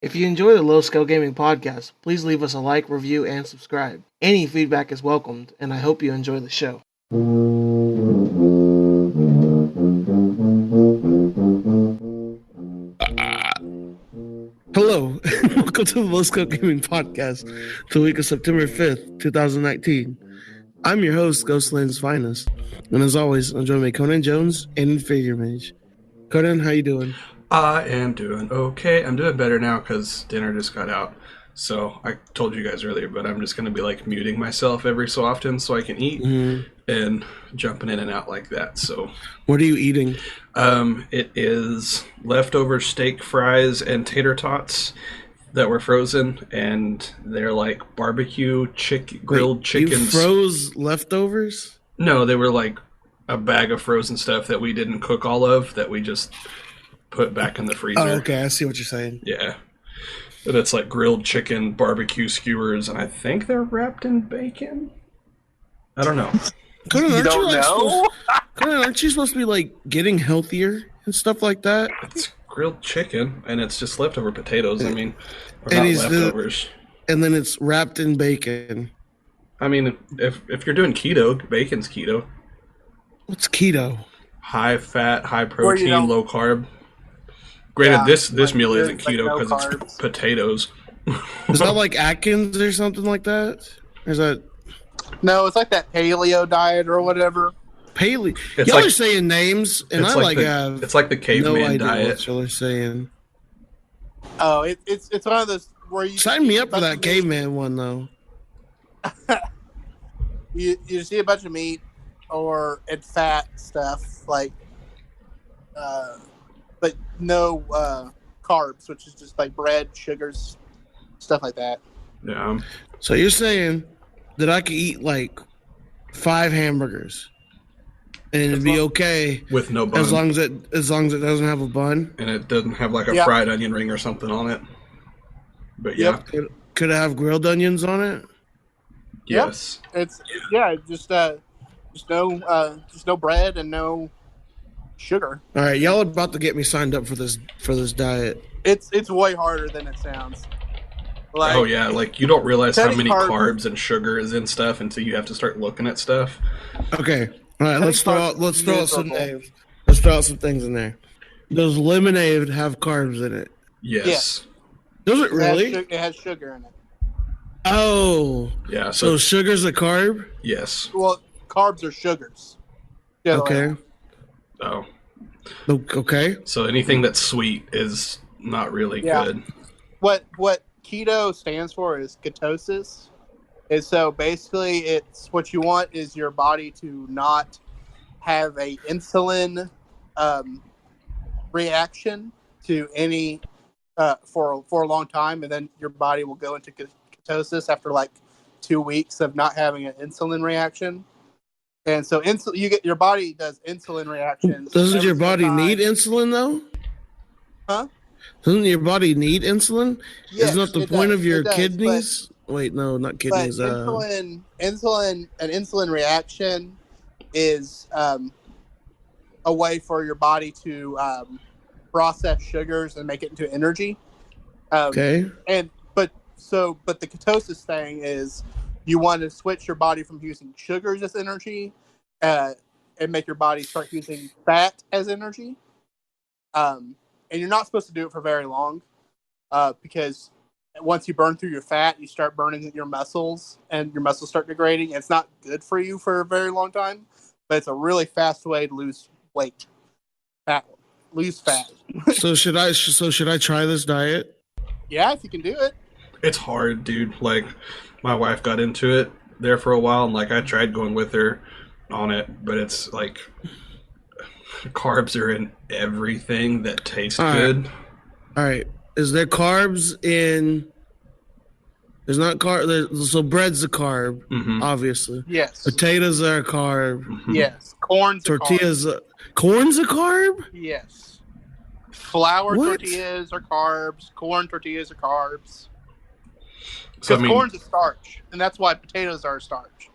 If you enjoy the Low Scale Gaming podcast, please leave us a like, review, and subscribe. Any feedback is welcomed, and I hope you enjoy the show. Hello, and welcome to the Low Scale Gaming podcast, the week of September 5th, 2019. I'm your host, Ghostland's Finest, and as always, I'm joined by Conan Jones and Inferior Mage. Conan, how you doing? I am doing okay. I'm doing better now because dinner just got out. So I told you guys earlier, but I'm just going to be like muting myself every so often so I can eat and jumping in and out like that. So What are you eating? it is leftover steak fries and tater tots that were frozen, and they're like barbecue grilled chicken. You froze leftovers? No, they were like a bag of frozen stuff that we didn't cook all of that we just put back in the freezer. Oh, okay, I see what you're saying. Yeah. And it's like grilled chicken, barbecue skewers, and I think they're wrapped in bacon. I don't know. Conan, You don't know? Conan, aren't you supposed to be like getting healthier and stuff like that? It's grilled chicken, and it's just leftover potatoes. I mean, or And not he's leftovers. And then it's wrapped in bacon. I mean, if you're doing keto, bacon's keto. What's keto? High fat, high protein, don't- low carb. Granted, this like, meal there's, isn't like, keto no because carbs. it's potatoes. Is that like Atkins or something like that? Or is that No, it's like that paleo diet or whatever. paleo? It's Y'all like- are saying names, and I like have it's like the no caveman idea diet. what y'all are saying. Oh, it's one of those where you Sign me up for bunch that of caveman one though. You see a bunch of meat or it's fat stuff like, but no carbs, which is just like bread, sugars, stuff like that. Yeah. So you're saying that I could eat like 5 hamburgers and it'd be okay With no bun. as long as it doesn't have a bun? And it doesn't have like a Yeah. fried onion ring or something on it. But yeah, Yep. Could it have grilled onions on it? yes. It's just no bread and no sugar. All right, y'all are about to get me signed up for this diet. It's way harder than it sounds. Like, Oh yeah, like you don't realize how cutting many carbs- carbs and sugar is in stuff until you have to start looking at stuff. Okay, all right. Let's throw out some miserable. names. Let's throw out some things in there. Does lemonade have carbs in it? Yes. Does it really? It has sugar in it. Oh, Yeah. so So sugar's a carb? yes. Well, carbs are sugars. The other way Okay. around. Oh, Okay. so anything that's sweet is not really Yeah. good. What keto stands for is ketosis. And so basically it's what you want is your body to not have a insulin reaction to any for a long time, and then your body will go into ketosis after like 2 weeks of not having an insulin reaction. And so your body does insulin reactions. Doesn't every your single body time. need insulin though? Huh? Doesn't your body need insulin? Yes, Isn't that the it point does, of your it does, kidneys? Wait, no, not But kidneys. an insulin reaction is a way for your body to process sugars and make it into energy. Okay. But the ketosis thing is you want to switch your body from using sugars as energy and make your body start using fat as energy. And you're not supposed to do it for very long because once you burn through your fat, you start burning your muscles and your muscles start degrading. It's not good for you for a very long time, but it's a really fast way to lose weight. Lose fat. So should I try this diet? Yeah, if you can do it. It's hard, dude. Like my wife got into it there for a while, and like I tried going with her on it, but it's like carbs are in everything that tastes All right. good. All right. Is there carbs in? There's not carb. So bread's a carb, Mhm. obviously. Yes. Potatoes are a carb. Mhm. Yes. Corn's a carb. Tortillas. Corn's a carb. Yes. Flour What? tortillas are carbs. Corn tortillas are carbs. So I Because mean, corn's a starch, and that's why potatoes are a starch.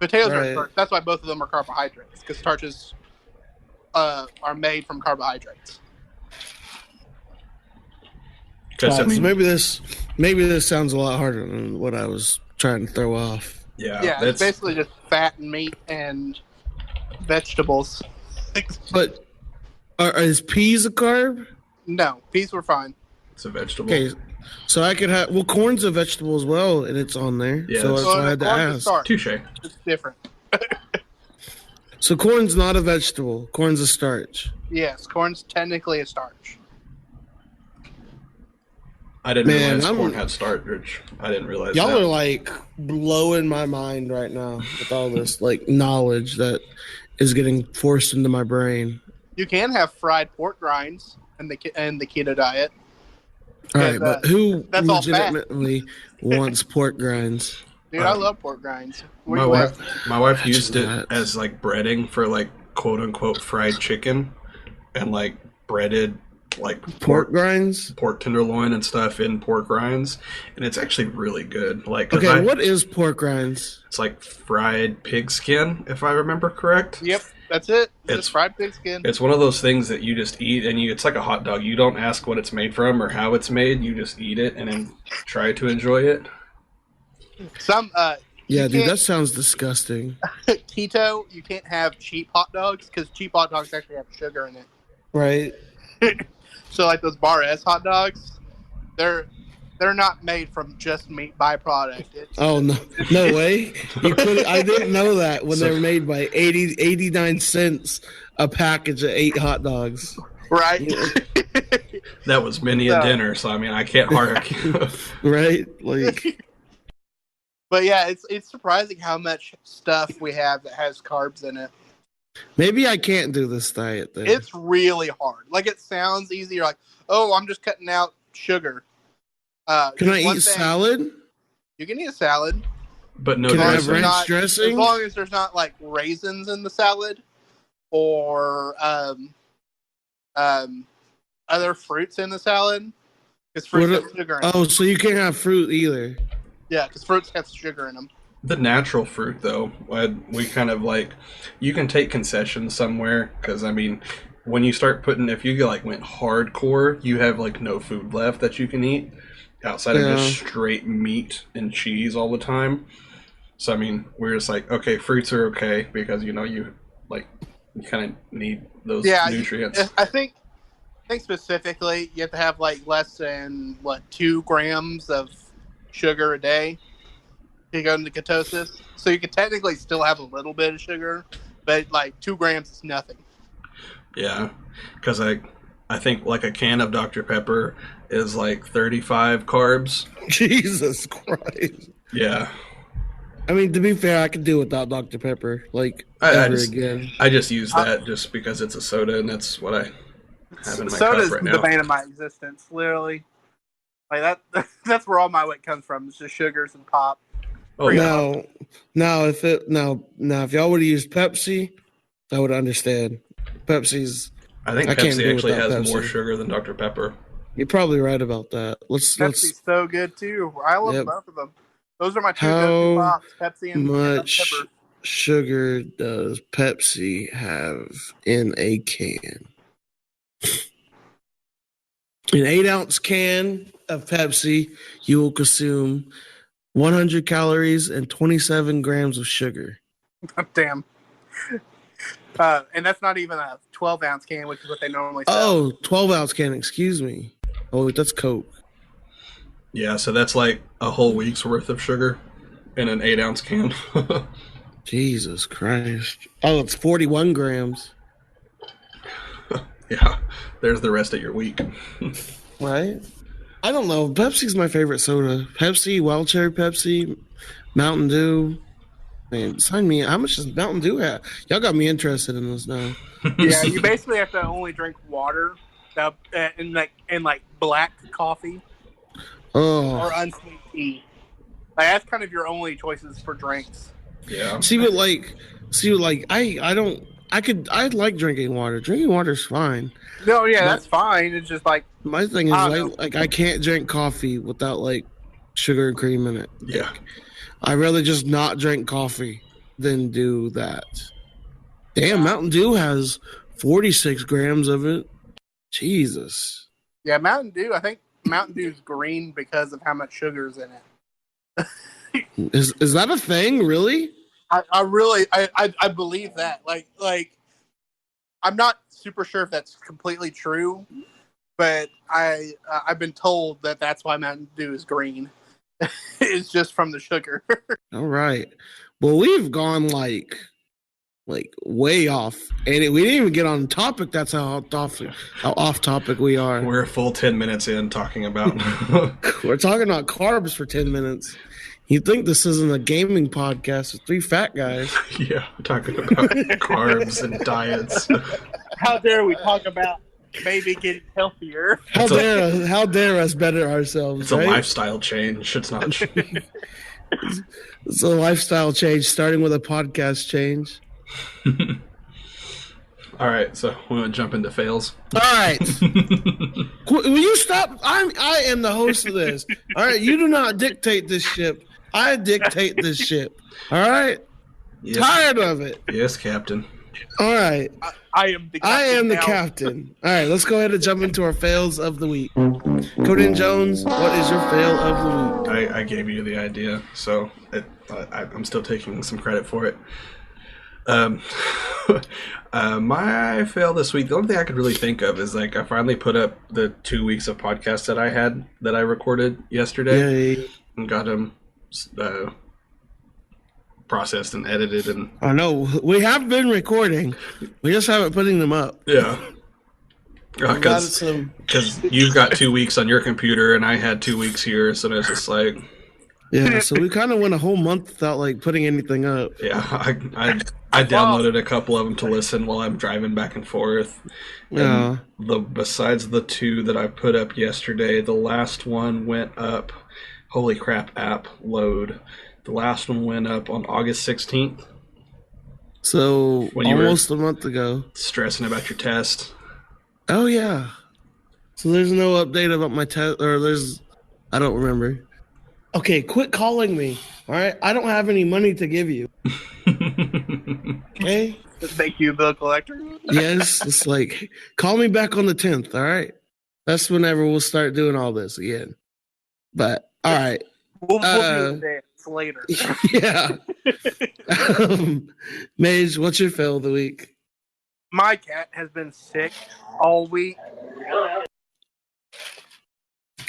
Potatoes are Right. a starch. That's why both of them are carbohydrates, because starches are made from carbohydrates. Because I So mean, maybe this sounds a lot harder than what I was trying to throw off. Yeah, it's basically just fat and meat and vegetables. But is peas a carb? No, peas were fine. it's a vegetable. Okay, so I could have corn's a vegetable as well, and it's on there. Yeah, so that's why I had to corn's a ask. starch. Touche. It's different. So corn's not a vegetable. Corn's a starch. Yes, corn's technically a starch. I didn't realize corn had starch. I didn't realize y'all that. are like blowing my mind right now with all this like knowledge that is getting forced into my brain. You can have fried pork rinds in the keto diet. All right, but who that's legitimately wants pork grinds? Dude, I love pork grinds. My wife used it as like breading for like quote unquote fried chicken and like breaded like pork grinds, pork tenderloin and stuff in pork rinds, and it's actually really good. Like, okay, what is pork rinds? It's like fried pig skin, if I remember correct. Yep, that's it. It's fried pig skin. It's one of those things that you just eat, and it's like a hot dog. You don't ask what it's made from or how it's made. You just eat it and then try to enjoy it. Yeah, dude, that sounds disgusting. Keto, you can't have cheap hot dogs because cheap hot dogs actually have sugar in it. Right. So like those Bar S hot dogs, they're not made from just meat byproduct. No way. I didn't know that when they were made by 89 cents a package of 8 hot dogs. Right. That was many a dinner, so I mean I can't argue. Right? Like but yeah, it's surprising how much stuff we have that has carbs in it. Maybe I can't do this diet then. It's really hard. Like it sounds easy. You're like, oh, I'm just cutting out sugar. Can I eat salad? You can eat a salad. But no can I have dressing. ranch dressing? As long as there's not like raisins in the salad or other fruits in the salad. Because fruits have sugar in them. Oh, so you can't have fruit either. Yeah, because fruits have sugar in them. The natural fruit, though, we kind of like, you can take concessions somewhere, because, I mean, when you start if you like went hardcore, you have like no food left that you can eat outside of just straight meat and cheese all the time. So, I mean, we're just like, okay, fruits are okay, because, you kind of need those nutrients. I think specifically, you have to have like less than, 2 grams of sugar a day. You go into ketosis, so you could technically still have a little bit of sugar, but like 2 grams is nothing. Yeah, because I think like a can of Dr. Pepper is like 35 carbs. Jesus Christ. Yeah. I mean, to be fair, I could do without Dr. Pepper. Like I just use that just because it's a soda, and that's what I have in my cup right now. Soda's the bane of my existence, literally. Like that's where all my weight comes from. It's just sugars and pop. Oh, now if y'all would have used Pepsi, I would understand. I think Pepsi actually has more sugar than Dr. Pepper. You're probably right about that. Pepsi's so good too. I love both of them. Those are my two go-to pops, Pepsi and How Dr. Pepper. much sugar does Pepsi have in a can? An 8-ounce can of Pepsi, you will consume 100 calories and 27 grams of sugar. Damn. And that's not even a 12-ounce can, which is what they normally sell. Oh, 12-ounce can, excuse me. Oh, that's Coke. Yeah, so that's like a whole week's worth of sugar in an 8-ounce can. Jesus Christ. Oh, it's 41 grams. Yeah, there's the rest of your week. Right? I don't know. Pepsi's my favorite soda. Pepsi, Wild Cherry Pepsi, Mountain Dew. Man, sign me. How much does Mountain Dew have? Y'all got me interested in this now. Yeah, you basically have to only drink water and like black coffee or unsweet tea. Like, that's kind of your only choices for drinks. Yeah. I like drinking water. Drinking water's fine. No, yeah, that's fine. It's just like my thing is I can't drink coffee without like sugar and cream in it. Yeah. I'd rather just not drink coffee than do that. Damn, Mountain Dew has 46 grams of it. Jesus. Yeah, Mountain Dew, I think Mountain Dew's green because of how much sugar's in it. Is that a thing, really? I believe that. Like I'm not super sure if that's completely true, but I've been told that that's why Mountain Dew is green. It's just from the sugar. All right. Well, we've gone like way off, and we didn't even get on topic. That's how off topic we are. We're a full 10 minutes in talking about. We're talking about carbs for 10 minutes. You'd think this isn't a gaming podcast with three fat guys. Yeah, talking about carbs and diets. How dare we talk about maybe getting healthier? How dare us better ourselves? It's right? a lifestyle change. It's not. It's a lifestyle change, starting with a podcast change. All right, so we want to jump into fails. All right. Will you stop? I am the host of this. All right, you do not dictate this ship. I dictate this ship. All right? Yes. Tired of it. Yes, Captain. All right. I am the captain. I am the now. captain. All right, let's go ahead and jump into our fails of the week. Conan Jones, what is your fail of the week? I gave you the idea, so I'm still taking some credit for it. My fail this week, the only thing I could really think of is like I finally put up the 2 weeks of podcasts that I recorded yesterday. Yay. And got them processed and edited. And I know we have been recording, we just haven't putting them up. Yeah, because you've got 2 weeks on your computer and I had 2 weeks here, so it's just like yeah. So we kind of went a whole month without like putting anything up. Yeah, I downloaded a couple of them to listen while I'm driving back and forth. Yeah. Besides the 2 that I put up yesterday, the last one went up. Holy crap! App load. The last one went up on August 16th. So when you almost a month ago. Stressing about your test. Oh yeah. So there's no update about my test, or I don't remember. Okay, quit calling me. All right, I don't have any money to give you. Okay. Thank you, bill collector. Yes, it's like call me back on the 10th. All right, that's whenever we'll start doing all this again. But all right. We'll do this later. Yeah. Mage, what's your fail of the week? My cat has been sick all week.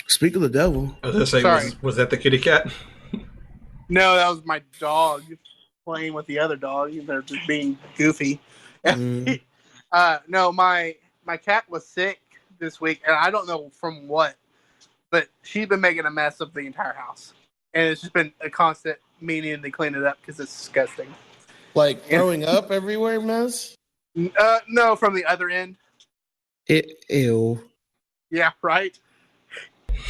Speak of the devil. I was gonna say, Sorry. Was that the kitty cat? No, that was my dog playing with the other dog. They're just being goofy. Mm. No, my cat was sick this week, and I don't know from what, but she's been making a mess of the entire house. And it's just been a constant meaning to clean it up because it's disgusting. Like throwing up everywhere, mess? No, from the other end. Ew. Yeah, right.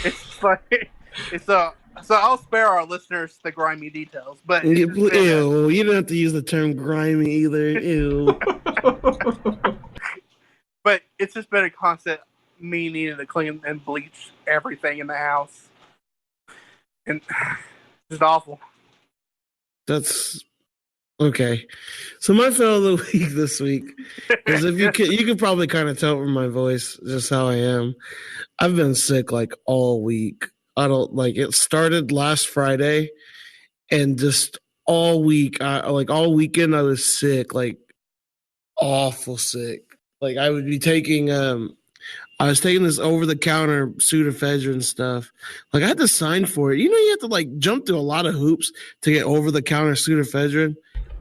It's like so I'll spare our listeners the grimy details, but Ew, you don't have to use the term grimy either. Ew. But it's just been a constant me needing to clean and bleach everything in the house. And it's just awful. That's okay. So my fail of the week this week is, if you could probably kind of tell from my voice just how I am. I've been sick like all week. It started last Friday, and just all week, all weekend I was sick, like awful sick. Like I would be taking I was taking this over-the-counter pseudoephedrine stuff. Like I had to sign for it. You know, you have to like jump through a lot of hoops to get over-the-counter pseudoephedrine.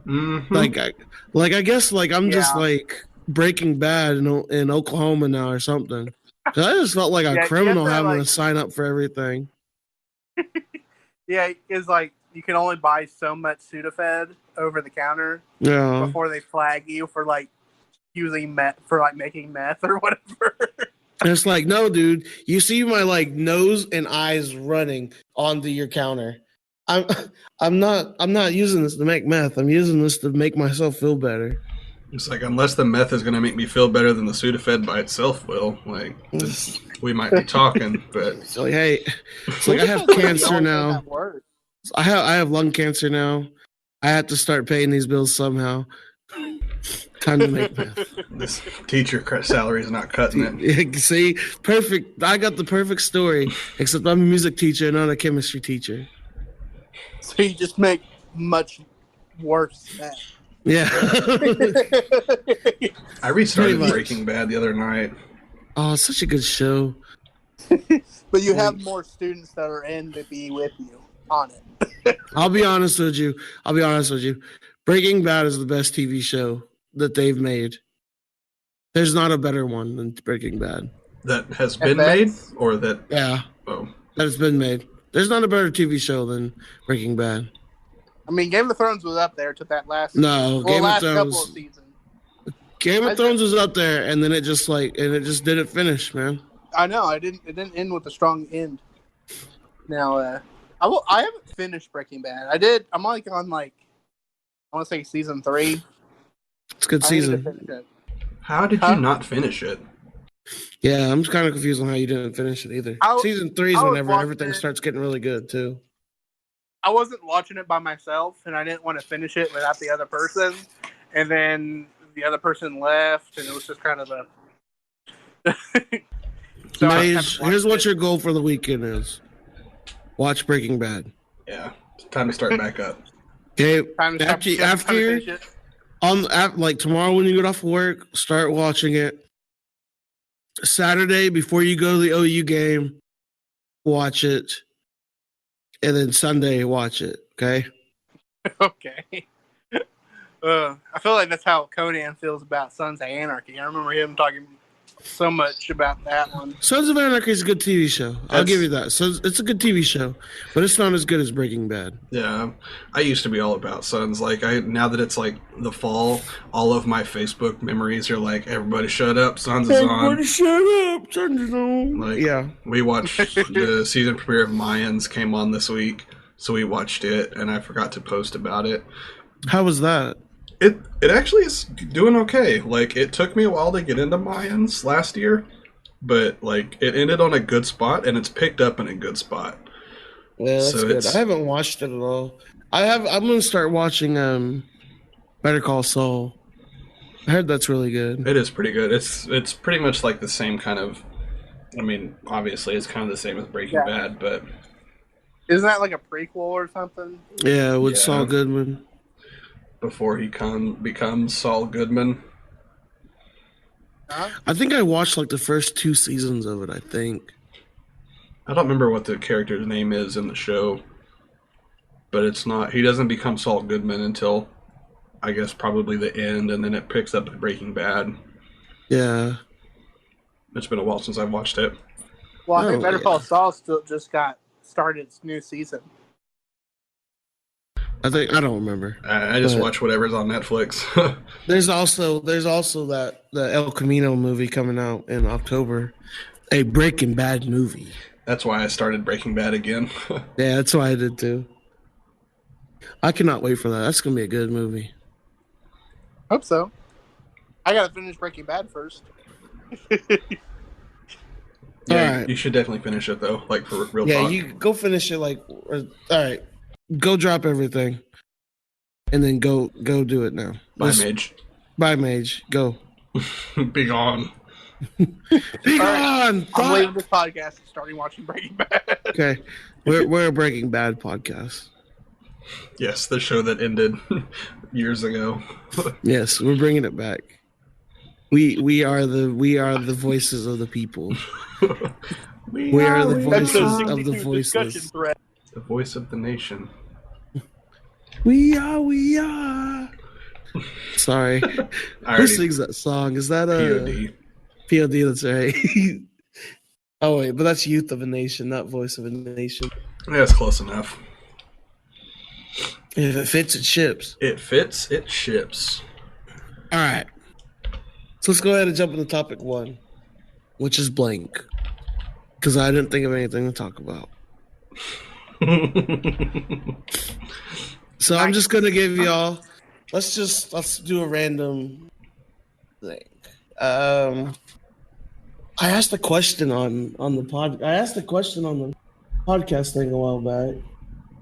Mm-hmm. I guess I'm just like Breaking Bad in Oklahoma now or something. 'Cause I just felt like a criminal having to sign up for everything. Yeah, it's like you can only buy so much Sudafed over the counter before they flag you for like using meth, for like making meth or whatever. And it's like, no, dude, you see my like nose and eyes running onto your counter. I'm not using this to make meth. I'm using this to make myself feel better. It's like, unless the meth is going to make me feel better than the Sudafed by itself will, like, we might be talking, but it's like, hey, it's like I have cancer now. I have lung cancer now. I have to start paying these bills somehow. Time to make math. This teacher salary is not cutting it. See, perfect. I got the perfect story, except I'm a music teacher, not a chemistry teacher. So you just make much worse math. Yeah. I restarted Breaking Bad the other night. Oh, it's such a good show. But you have more students that are in to be with you on it. I'll be honest with you. Breaking Bad is the best TV show that they've made. There's not a better one than Breaking Bad. That has been made? Or that... Yeah. Oh. That has been made. There's not a better TV show than Breaking Bad. I mean, Game of Thrones was up there to that last... No, Game of Thrones... couple of seasons. Game of Thrones was up there, and then it just didn't finish, man. I know. It didn't end with a strong end. Now, I haven't finished Breaking Bad. I did. I'm on I want to say season 3. It's a good season. How did you not finish it? Yeah, I'm kind of confused on how you didn't finish it either. Season 3 is whenever everything starts getting really good, too. I wasn't watching it by myself, and I didn't want to finish it without the other person. And then the other person left, and it was just kind of a... So here's what your goal for the weekend is. Watch Breaking Bad. Yeah, it's time to start back up. Okay, after tomorrow when you get off work, start watching it. Saturday before you go to the OU game, watch it, and then Sunday watch it. Okay. Okay. I feel like that's how Conan feels about Sons of Anarchy. I remember him talking so much about that one. Sons of Anarchy is a good TV show. I'll give you that. So it's a good TV show, but it's not as good as Breaking Bad. Yeah, I used to be all about Sons. Now that it's like the fall, all of my Facebook memories are like, everybody shut up, Sons is on. Everybody shut up, Sons is on. Yeah. We watched the season premiere of Mayans came on this week, so we watched it, and I forgot to post about it. How was that? It actually is doing okay. It took me a while to get into Mayans last year, but it ended on a good spot, and it's picked up in a good spot. Yeah, that's good. I haven't watched it at all. I'm gonna start watching Better Call Saul. I heard that's really good. It is pretty good. It's pretty much like the same kind of. I mean, obviously, it's kind of the same as Breaking Bad, but isn't that like a prequel or something? Yeah, with Saul Goodman. Before he becomes Saul Goodman. I think I watched the first 2 seasons of it, I think. I don't remember what the character's name is in the show, but it's not. He doesn't become Saul Goodman until, I guess, probably the end, and then it picks up at Breaking Bad. Yeah. It's been a while since I've watched it. Well, I think Better Call Saul still just got started its new season. I don't remember. I just watch whatever's on Netflix. There's also the El Camino movie coming out in October, a Breaking Bad movie. That's why I started Breaking Bad again. Yeah, that's why I did too. I cannot wait for that. That's gonna be a good movie. Hope so. I gotta finish Breaking Bad first. Yeah, right. You should definitely finish it though, for real talk. Yeah, you go finish it. All right. Go drop everything, and then go do it now. Mage. Bye, Mage. Go. Be gone. Be gone. I'm leaving this podcast and starting watching Breaking Bad. Okay, we're a Breaking Bad podcast. Yes, the show that ended years ago. Yes, we're bringing it back. We are the voices of the people. We are the voices of the voiceless. The voice of the nation. We are. Sorry. Who sings that song? Is that POD? POD, that's right. Oh, wait, but that's Youth of a Nation, not Voice of a Nation. Yeah, it's close enough. If it fits, it ships. It fits, it ships. All right. So let's go ahead and jump into topic 1, which is blank. Because I didn't think of anything to talk about. So I'm just gonna give y'all. Let's do a random thing. I asked a question on the pod. I asked a question on the podcast thing a while back.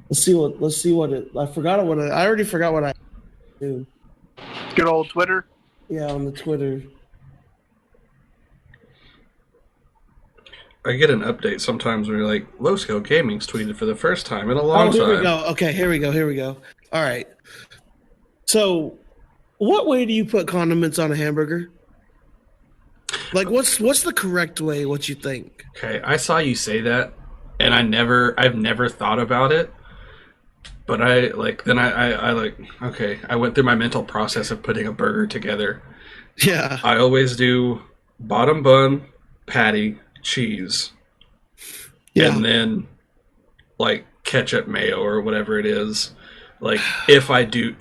Let's see what it. I already forgot what I do. Good old Twitter. Yeah, on the Twitter. I get an update sometimes where you're like, Low Scale Gaming's tweeted for the first time in a long Oh, here we time. go. Okay, here we go. All right. So, what way do you put condiments on a hamburger? Like, what's the correct way? What you think? Okay, I saw you say that, and I've never thought about it. But I went through my mental process of putting a burger together. Yeah. I always do bottom bun, patty, cheese, Yeah. and then like ketchup, mayo, or whatever it is. Like if I do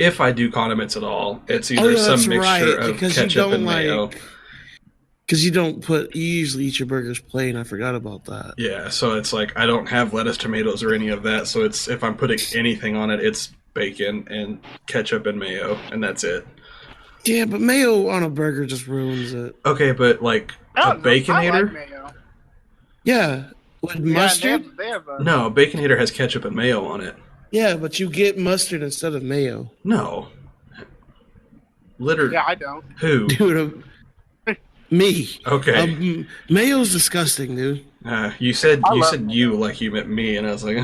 condiments at all, it's either some mixture of ketchup and mayo. Because you usually eat your burgers plain. I forgot about that. Yeah, so it's like I don't have lettuce, tomatoes, or any of that. So it's if I'm putting anything on it, it's bacon and ketchup and mayo, and that's it. Yeah, but mayo on a burger just ruins it. Okay, but like a Baconator? I like mayo. Yeah, with mustard. No, Baconator has ketchup and mayo on it. Yeah, but you get mustard instead of mayo. No. Literally. Yeah, I don't. Who? Dude, me. Okay. Mayo's disgusting, dude. You said you like you meant me, and I was like,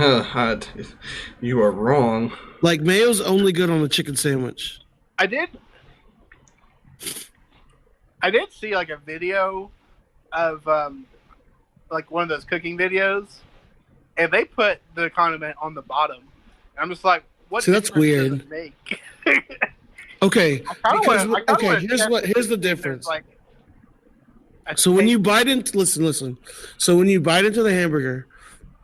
you are wrong. Like mayo's only good on a chicken sandwich. I did see like a video of like one of those cooking videos, and they put the condiment on the bottom. And I'm just like, what? See, that's weird. Does it make? Okay. Here's the difference. So when you bite into listen. So when you bite into the hamburger,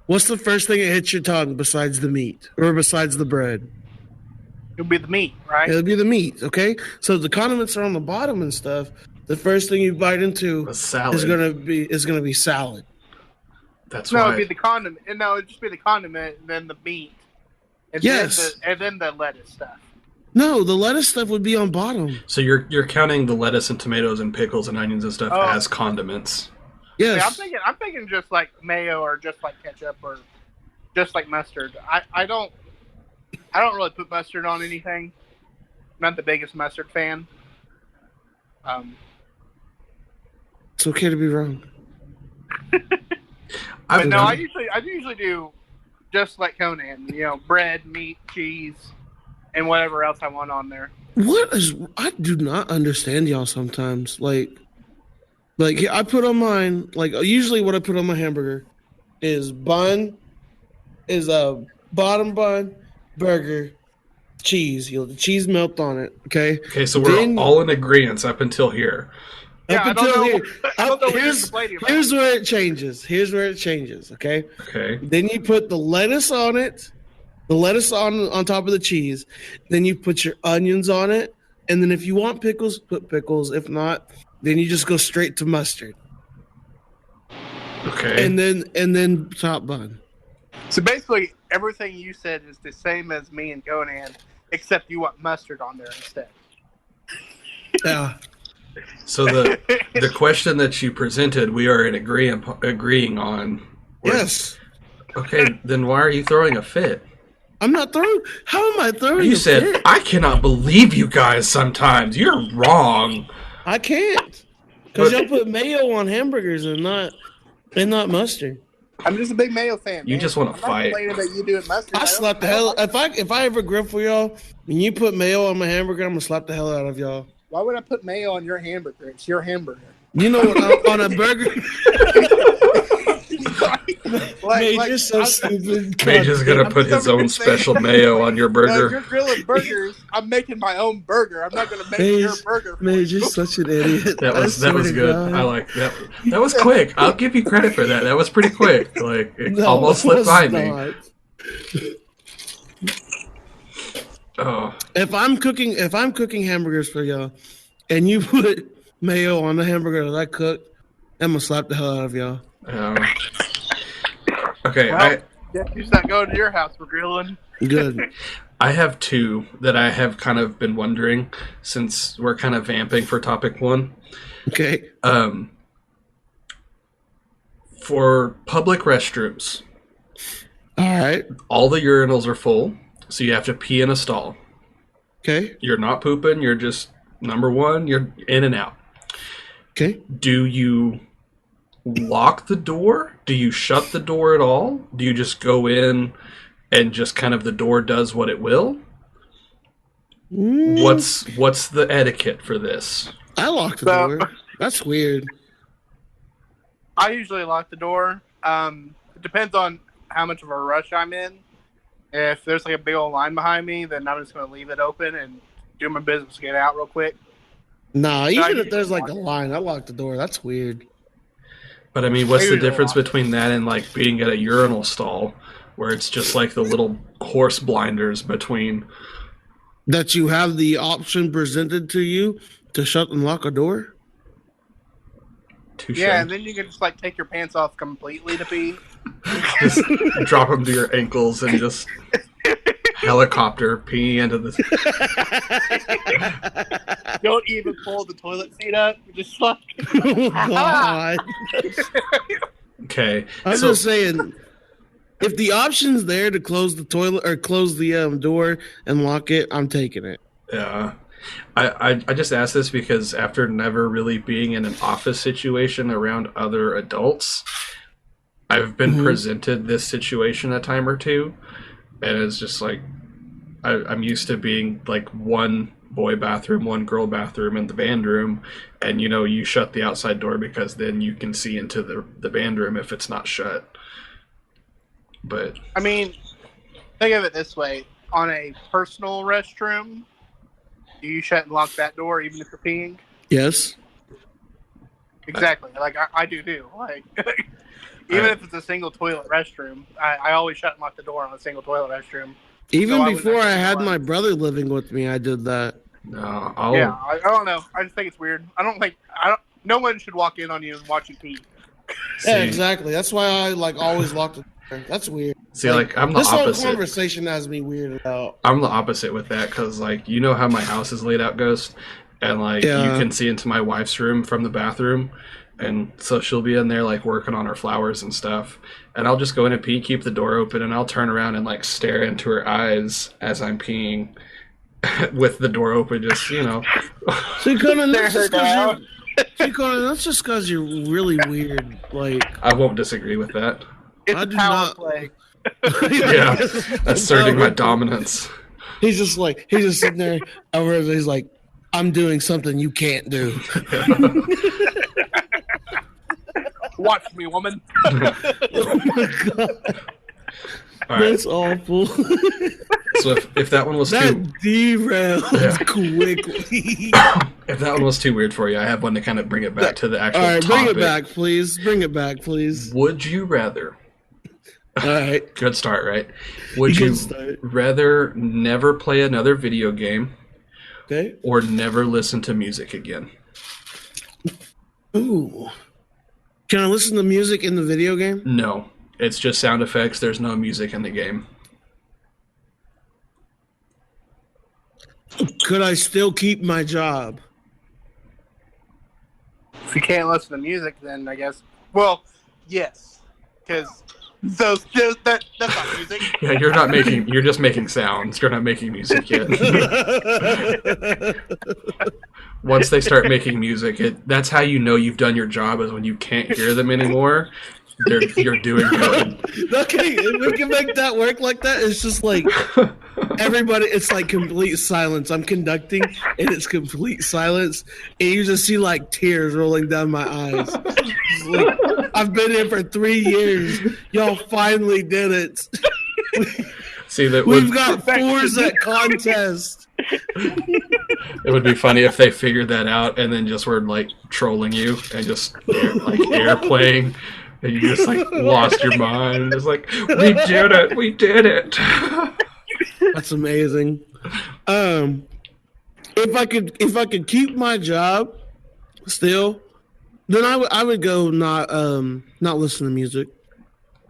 what's the first thing that hits your tongue besides the meat or besides the bread? It'll be the meat, right? It'll be the meat, okay? So the condiments are on the bottom and stuff. The first thing you bite into is gonna be salad. That's why. No, it'd be the condiment. No, it'd just be the condiment and then the meat. And then the lettuce stuff. No, the lettuce stuff would be on bottom. So you're counting the lettuce and tomatoes and pickles and onions and stuff as condiments. Yes. See, I'm thinking just like mayo or just like ketchup or just like mustard. I don't really put mustard on anything. I'm not the biggest mustard fan. It's okay to be wrong. I usually do just like Conan, bread, meat, cheese, and whatever else I want on there. I do not understand y'all sometimes. Like I put on mine, like usually what I put on my hamburger is a bottom bun, burger, cheese. The cheese melt on it, okay? Okay, so we're all in agreement up until here. Yeah, up until here. Here's where it changes, okay? Okay. Then you put the lettuce on it. The lettuce on top of the cheese. Then you put your onions on it. And then if you want pickles, put pickles. If not, then you just go straight to mustard. Okay. And then top bun. So basically, everything you said is the same as me and Conan, except you want mustard on there instead. Yeah. So the question that you presented, we are in agreeing on. Yes. Okay, then why are you throwing a fit? I'm not throwing. How am I throwing? You said fit? I cannot believe you guys. Sometimes you're wrong. I can't because y'all put mayo on hamburgers and not mustard. I'm just a big mayo fan. You just want to fight. That you do it mustard. I slap the hell. If I ever grill for y'all and you put mayo on my hamburger, I'm gonna slap the hell out of y'all. Why would I put mayo on your hamburger? It's your hamburger. You know what? On a burger. Major's so stupid. Major's gonna put his own special mayo on your burger. No, if you're grilling burgers, I'm making my own burger. I'm not gonna make your burger. Major's such an idiot. That was good. God. I like that. That was quick. I'll give you credit for that. That was pretty quick. Like it almost slipped by me. Oh. If I'm cooking hamburgers for y'all, and you put mayo on the hamburger that I cooked, I'm gonna slap the hell out of y'all. Okay, well, he's not going to your house for grilling. Good. I have two that I have kind of been wondering since we're kind of vamping for topic one. Okay. For public restrooms. All right. All the urinals are full, so you have to pee in a stall. Okay. You're not pooping, you're just Number one, you're in and out. Okay. Do you lock the door? Do you shut the door at all? Do you just go in and just kind of the door does what it will? What's the etiquette for this? I locked the door. That's weird. I usually lock the door. It depends on how much of a rush I'm in. If there's like a big old line behind me, then I'm just going to leave it open and do my business, get out real quick. Nah, even if there's like a line, I lock the door. That's weird. But I mean, what's the difference between that and like being at a urinal stall where it's just like the little horse blinders between? That you have the option presented to you to shut and lock a door? Touché. Yeah, and then you can just like take your pants off completely to pee. Just drop them to your ankles and just helicopter pee into the. Don't even pull the toilet seat up. Just like. Oh, God. Okay. I'm just saying, if the option's there to close the toilet or close the door and lock it, I'm taking it. Yeah. I just asked this because after never really being in an office situation around other adults, I've been presented this situation a time or two, and it's just like I'm used to being like one boy bathroom, one girl bathroom in the band room, and you shut the outside door because then you can see into the band room if it's not shut. But I mean, think of it this way: on a personal restroom, do you shut and lock that door even if you're peeing? Yes. Exactly. Like I do too. Like even if it's a single toilet restroom, I always shut and lock the door on a single toilet restroom. Even before I had my brother living with me, I did that. No, I don't know. I just think it's weird. No one should walk in on you and watch you pee. Yeah, exactly. That's why I always lock the door. That's weird. See, I'm the this opposite. This whole conversation has me weirded out. I'm the opposite with that because, how my house is laid out, Ghost, and you can see into my wife's room from the bathroom, and so she'll be in there working on her flowers and stuff, and I'll just go in and pee, keep the door open, and I'll turn around and stare into her eyes as I'm peeing with the door open, just So Conan, that's just because you're really weird. I won't disagree with that. It's a power play. Yeah, asserting my dominance. He's just sitting there over. He's like, I'm doing something you can't do. Watch me, woman. Oh my God. All right. That's awful. So if that one was derailed quickly. If that one was too weird for you, I have one to kind of bring it back to the actual topic. Bring it back, please. Bring it back, please. Would you rather? All right. Good start, right? Would you rather never play another video game, or never listen to music again? Ooh. Can I listen to music in the video game? No. It's just sound effects. There's no music in the game. Could I still keep my job? If you can't listen to music, then I guess. Well, yes, because that's not music. Yeah, you're just making sounds. You're not making music yet. Once they start making music, that's how you know you've done your job, is when you can't hear them anymore. You're doing good. Okay, if we can make that work like that, it's just everybody, it's complete silence. I'm conducting, and it's complete silence, and you just see tears rolling down my eyes. I've been here for 3 years. Y'all finally did it. See that we've got fours at contest. It would be funny if they figured that out and then just were trolling you and just air playing. And you just lost your mind. It's we did it. That's amazing. If I could keep my job still, then I would go not listen to music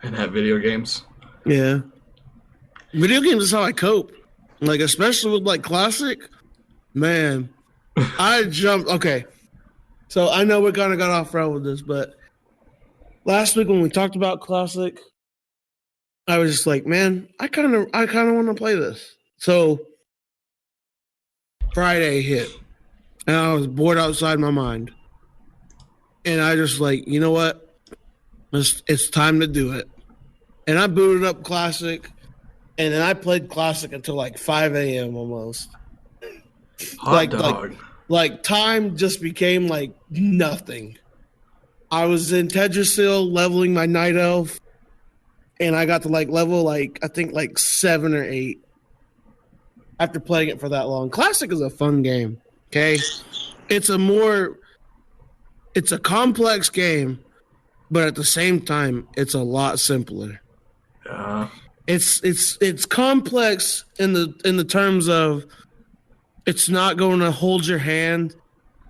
and have video games. Yeah, video games is how I cope. Especially with classic, man. I jumped. Okay, so I know we kind of got off road with this, but last week when we talked about classic, I was just man, I kind of want to play this. So Friday hit. and I was bored outside my mind. And I just like, you know what? It's time to do it. And I booted up Classic, and then I played Classic until like 5 a.m. almost. Hot dog. Like time just became like nothing. I was in Tedrasil leveling my Night Elf, and I got to like level like I think like 7 or 8 after playing it for that long. Classic is a fun game. Okay, it's a complex game, but at the same time, it's a lot simpler. It's complex in the terms of it's not going to hold your hand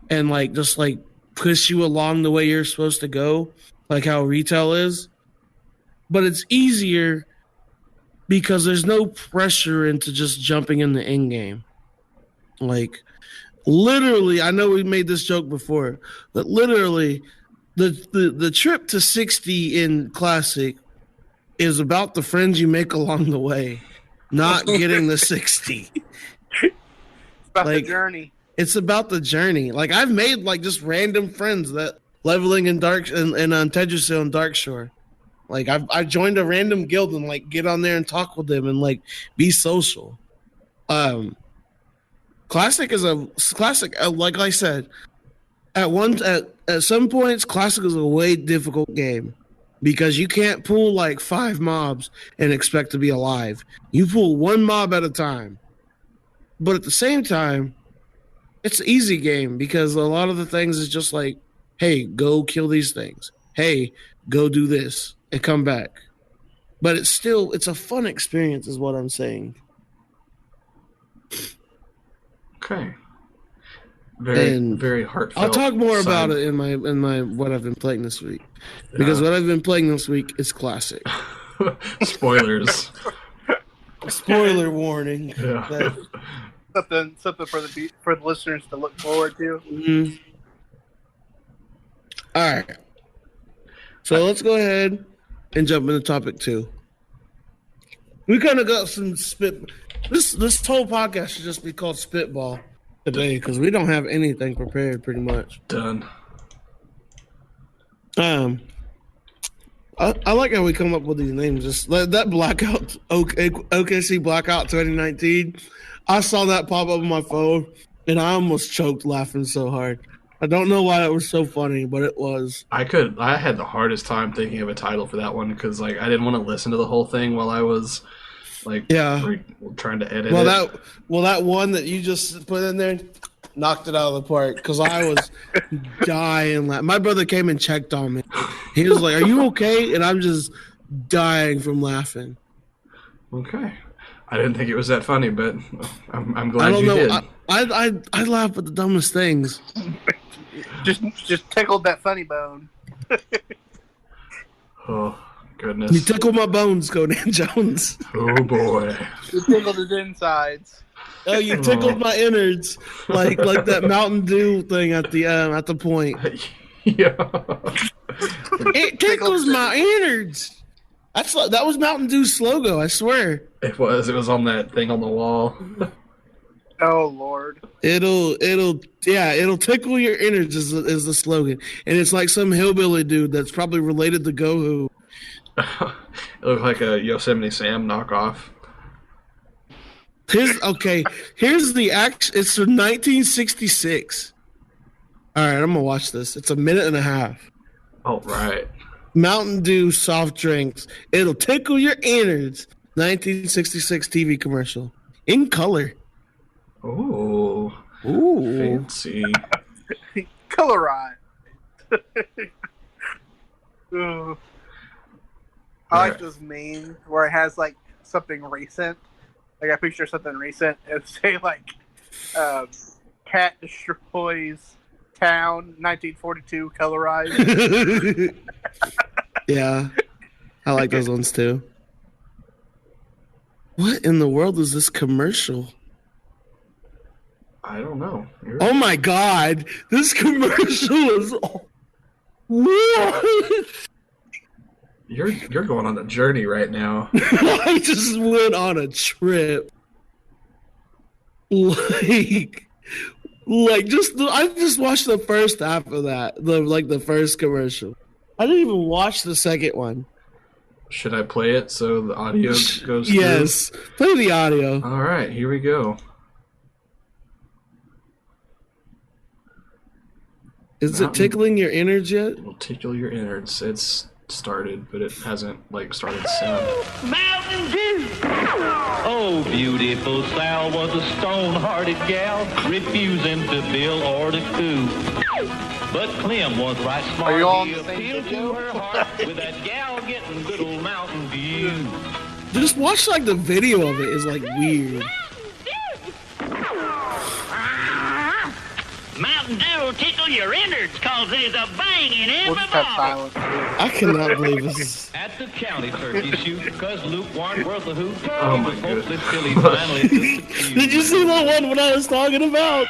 and like just like push you along the way you're supposed to go, like how retail is. But it's easier because there's no pressure into just jumping in the end game. Like literally, I know we made this joke before, but literally the trip to 60 in Classic is about the friends you make along the way, not getting the 60. It's about like, the journey. It's about the journey. Like I've made like just random friends that leveling in Dark and on Tedrasil and Darkshore. Like I joined a random guild and like get on there and talk with them and like be social. Classic is a classic. Like I said, at some points, Classic is a way difficult game because you can't pull like 5 mobs and expect to be alive. You pull 1 mob at a time. But at the same time, it's an easy game because a lot of the things is just like, hey, go kill these things. Hey, go do this and come back. But it's a fun experience is what I'm saying. Okay. Very heartfelt. I'll talk more about it in my what I've been playing this week. Because what I've been playing this week is Classic. Spoilers. Spoiler warning. Yeah. Something for the listeners to look forward to. Mm-hmm. All right. So let's go ahead and jump into topic 2. We kind of got some spit. This whole podcast should just be called Spitball today because we don't have anything prepared pretty much. Done. I like how we come up with these names. Just that Blackout, OKC Blackout 2019. I saw that pop up on my phone, and I almost choked laughing so hard. I don't know why it was so funny, but it was. I had the hardest time thinking of a title for that one because like I didn't want to listen to the whole thing while I was like trying to edit it. That one that you just put in there knocked it out of the park because I was dying. My brother came and checked on me. He was like, "Are you okay?" And I'm just dying from laughing. Okay. I didn't think it was that funny, but I'm glad you did. I laugh at the dumbest things. Just tickled that funny bone. Oh, goodness. You tickle my bones, Conan Jones. Oh, boy. You tickled his insides. Oh, you tickled my innards. Like that Mountain Dew thing at the point. Yeah. It tickles my innards. That was Mountain Dew's slogan, I swear. It was on that thing on the wall. Oh Lord! It'll tickle your innards is the slogan, and it's like some hillbilly dude that's probably related to Goku. It looked like a Yosemite Sam knockoff. Here's the act. It's from 1966. All right, I'm gonna watch this. It's a minute and a half. All right. Mountain Dew soft drinks. It'll tickle your innards. 1966 TV commercial in color. Ooh, fancy. Colorized. I like those memes where it has like something recent. Like I picture something recent and say like, "Cat destroys town, 1942, colorized." Yeah, I like those ones too. What in the world is this commercial? I don't know. Oh my god, this commercial is what? You're going on a journey right now. I just went on a trip. Like Like I just watched the first half of that, the first commercial. I didn't even watch the second one. Should I play it so the audio goes Yes, through? play the audio. All right, here we go. Is it tickling your innards yet? It'll tickle your innards. It's started, but it hasn't started sound. Mountain Dew! Oh, beautiful Sal was a stone-hearted gal, refusing to bill or to coo. But Clem was right smart. Are you all on He the same appealed video? to her heart with that gal getting good old Mountain Dew. Just watch the video of it is weird. Mountain Dew will tickle your innards cause there's a bang in We'll every just have bottle. silence. I cannot believe this is. At the county turkey shoot, because Luke warn't worth a hoot. Oh He my was hopeless goodness. till he finally took the cue. Did you see the one when I was talking about?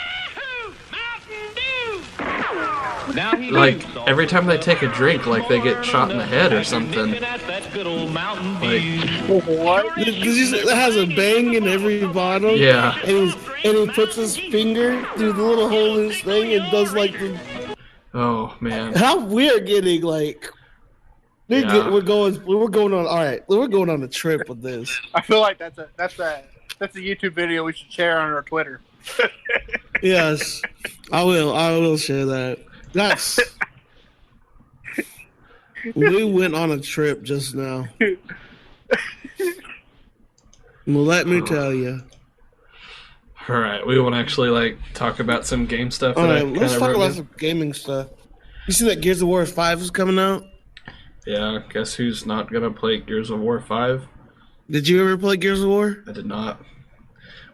Now he Like, leaves all every time they take a drink, like they get shot in the head or something. nipping at that good old Mountain Like- Dew. What? Did you see, it has a bang in every bottle? Yeah. And he puts his finger through the little hole in his thing and does the. Oh man. How we're getting Yeah. we're going on. All right, we're going on a trip with this. I feel like that's a YouTube video we should share on our Twitter. Yes, I will share that. That's. We went on a trip just now. Well, let me tell you. All right, we want to actually talk about some game stuff. All That right, I let's kinda talk wrote about down. some gaming stuff. You see that Gears of War 5 is coming out? Yeah, guess who's not gonna play Gears of War 5? Did you ever play Gears of War? I did not.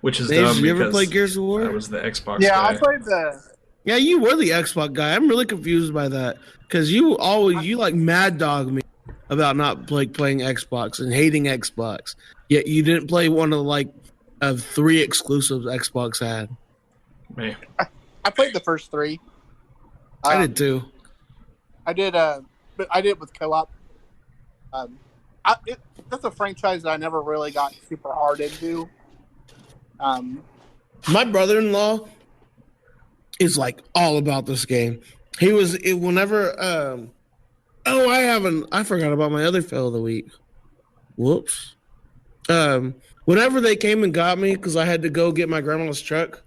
Which is Dave, dumb did you ever because play Gears of War? I was the Xbox Yeah, guy. I played the. Yeah, you were the Xbox guy. I'm really confused by that because you mad dog me about not playing Xbox and hating Xbox. Yet you didn't play one of 3 exclusives Xbox had. Me. I played the first 3. I did too. I did. But I did it with co-op. That's a franchise that I never really got super hard into. My brother-in-law is all about this game. He was whenever. I forgot about my other fail of the week. Whoops. Whenever they came and got me because I had to go get my grandma's truck,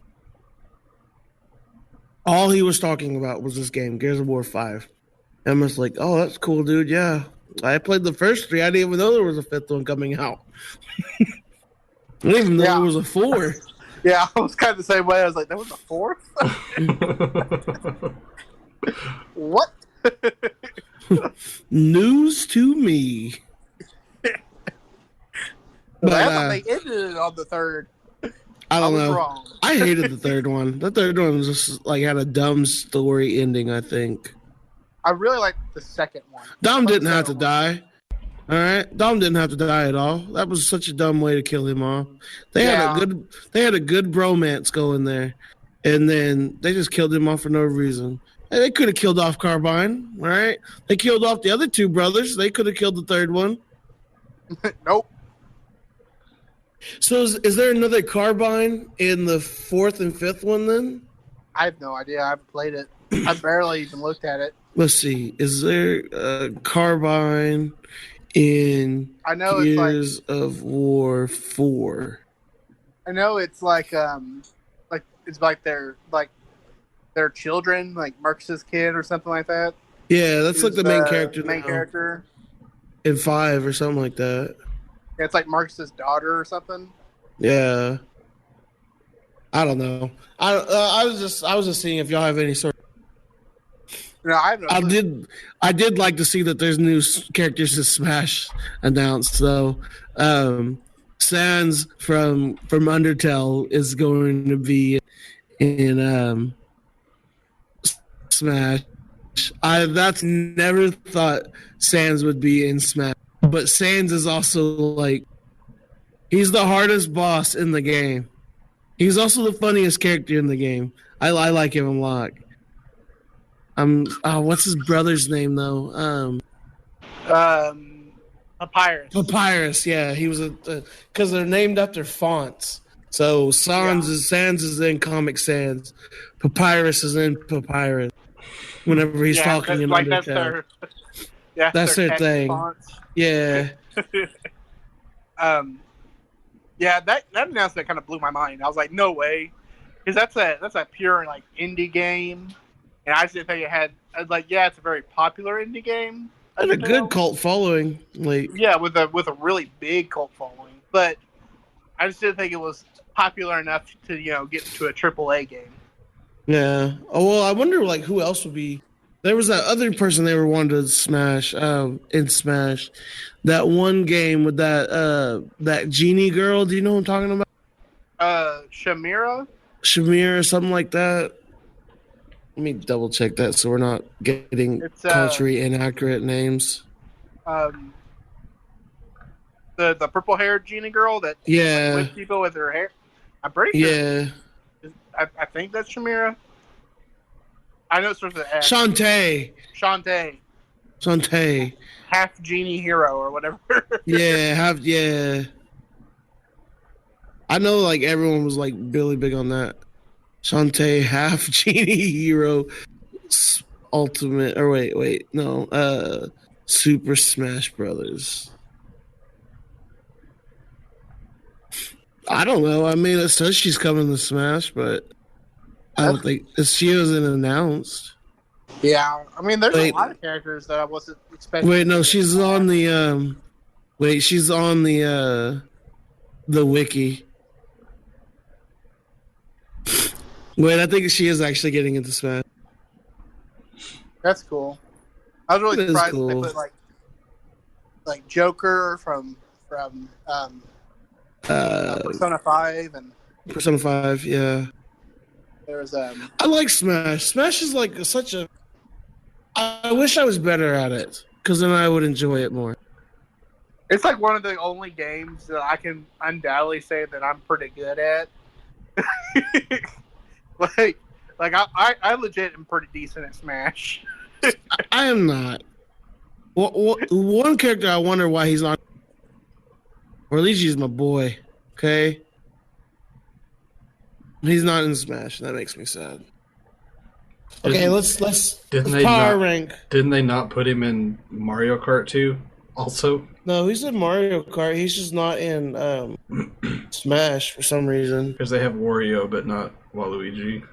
all he was talking about was this game, Gears of War 5. And I was like, oh, that's cool, dude. Yeah. I played the first 3. I didn't even know there was a 5th one coming out. I didn't even know there was a 4. Yeah, I was kind of the same way. I was like, there was a 4th? What? News to me. But, I thought they ended it on the 3rd. I don't was know. wrong. I hated the 3rd one. The 3rd one was just had a dumb story ending, I think. I really liked the 2nd one. Dom Like didn't the have to 2nd one. die. All right, Dom didn't have to die at all. That was such a dumb way to kill him off. They had a good bromance going there, and then they just killed him off for no reason. And they could have killed off Carbine. All right, they killed off the other 2 brothers. They could have killed the 3rd one. Nope. So is there another Carbine in the 4th and 5th one then? I have no idea. I haven't played it. I barely even looked at it. Let's see. Is there a Carbine in I know it's Gears of War 4? I know it's it's their children, like Marcus's kid or something like that. Yeah, that's Who's the main character. Main now. character. In 5 or something like that. Yeah, it's like Marcus's daughter or something. Yeah. I don't know. I was just seeing if y'all have any sort. No, I have no clue. I did like to see that there's new characters to Smash announced though. Sans from Undertale is going to be in Smash. That's never thought Sans would be in Smash, but Sans is also he's the hardest boss in the game. He's also the funniest character in the game. I like him a lot. What's his brother's name though? Papyrus. Papyrus. Yeah, he was because they're named after fonts. So Sans is in Comic Sans. Papyrus is in Papyrus. Whenever he's talking in Undertale. That's their text thing. fonts. Yeah. That announcement kind of blew my mind. I was like, no way, because that's a pure like indie game, and I just didn't think it had it's a very popular indie game. And a good cult following. Like with a really big cult following, but I just didn't think it was popular enough to get into a AAA game. Yeah. Oh well, I wonder like who else would be. There was that other person they were wanting to smash in Smash. That one game with that genie girl. Do you know what I'm talking about? Shamira or something like that. Let me double check that so we're not getting culturally inaccurate names. The purple haired genie girl that with people with her hair. I'm pretty sure. Yeah. I think that's Shamira. I know it starts with an S. Shantae. Half genie hero or whatever. Yeah. I know like everyone was like really big on that. Shantae, half genie hero, ultimate, or Super Smash Brothers. I don't know. I mean, it says she's coming to Smash, but I don't think she wasn't announced. Yeah, I mean, there's a lot of characters that I wasn't expecting. Wait, no, she's on the she's on the wiki. Wait, I think she is actually getting into Smash. That's cool. I was really surprised that they put like Joker from Persona 5 and Persona 5, yeah. There's I like Smash. Smash is like such a. I wish I was better at it because then I would enjoy it more. It's like one of the only games that I can undoubtedly say that I'm pretty good at. I legit am pretty decent at Smash. I am not. One character I wonder why he's not. Or at least he's my boy. Okay. He's not in Smash. That makes me sad. Okay, let's power rank. Didn't they not put him in Mario Kart 2 also? No, he's in Mario Kart. He's just not in Smash for some reason. Because they have Wario, but not Waluigi.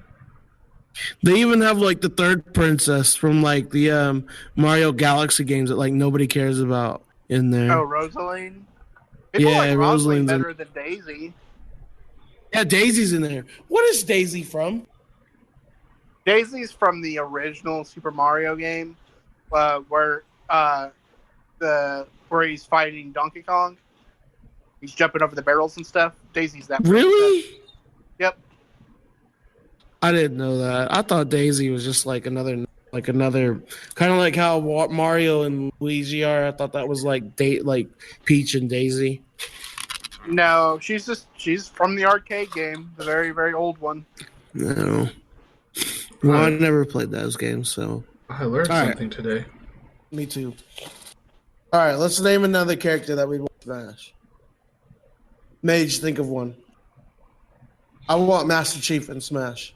They even have like the third princess from like the Mario Galaxy games that like nobody cares about in there. Oh, Rosaline? People like Rosaline better than Daisy. Yeah, Daisy's in there. What is Daisy from? Daisy's from the original Super Mario game, where he's fighting Donkey Kong. He's jumping over the barrels and stuff. Daisy's that. Really? Yep. I didn't know that. I thought Daisy was just like another kind of like how Mario and Luigi are. I thought that was like Peach and Daisy. No, she's from the arcade game, the very, very old one. No. Well, I never played those games, so I learned something today. Me too. All right, let's name another character that we want to smash. Mage, think of one. I want Master Chief in Smash.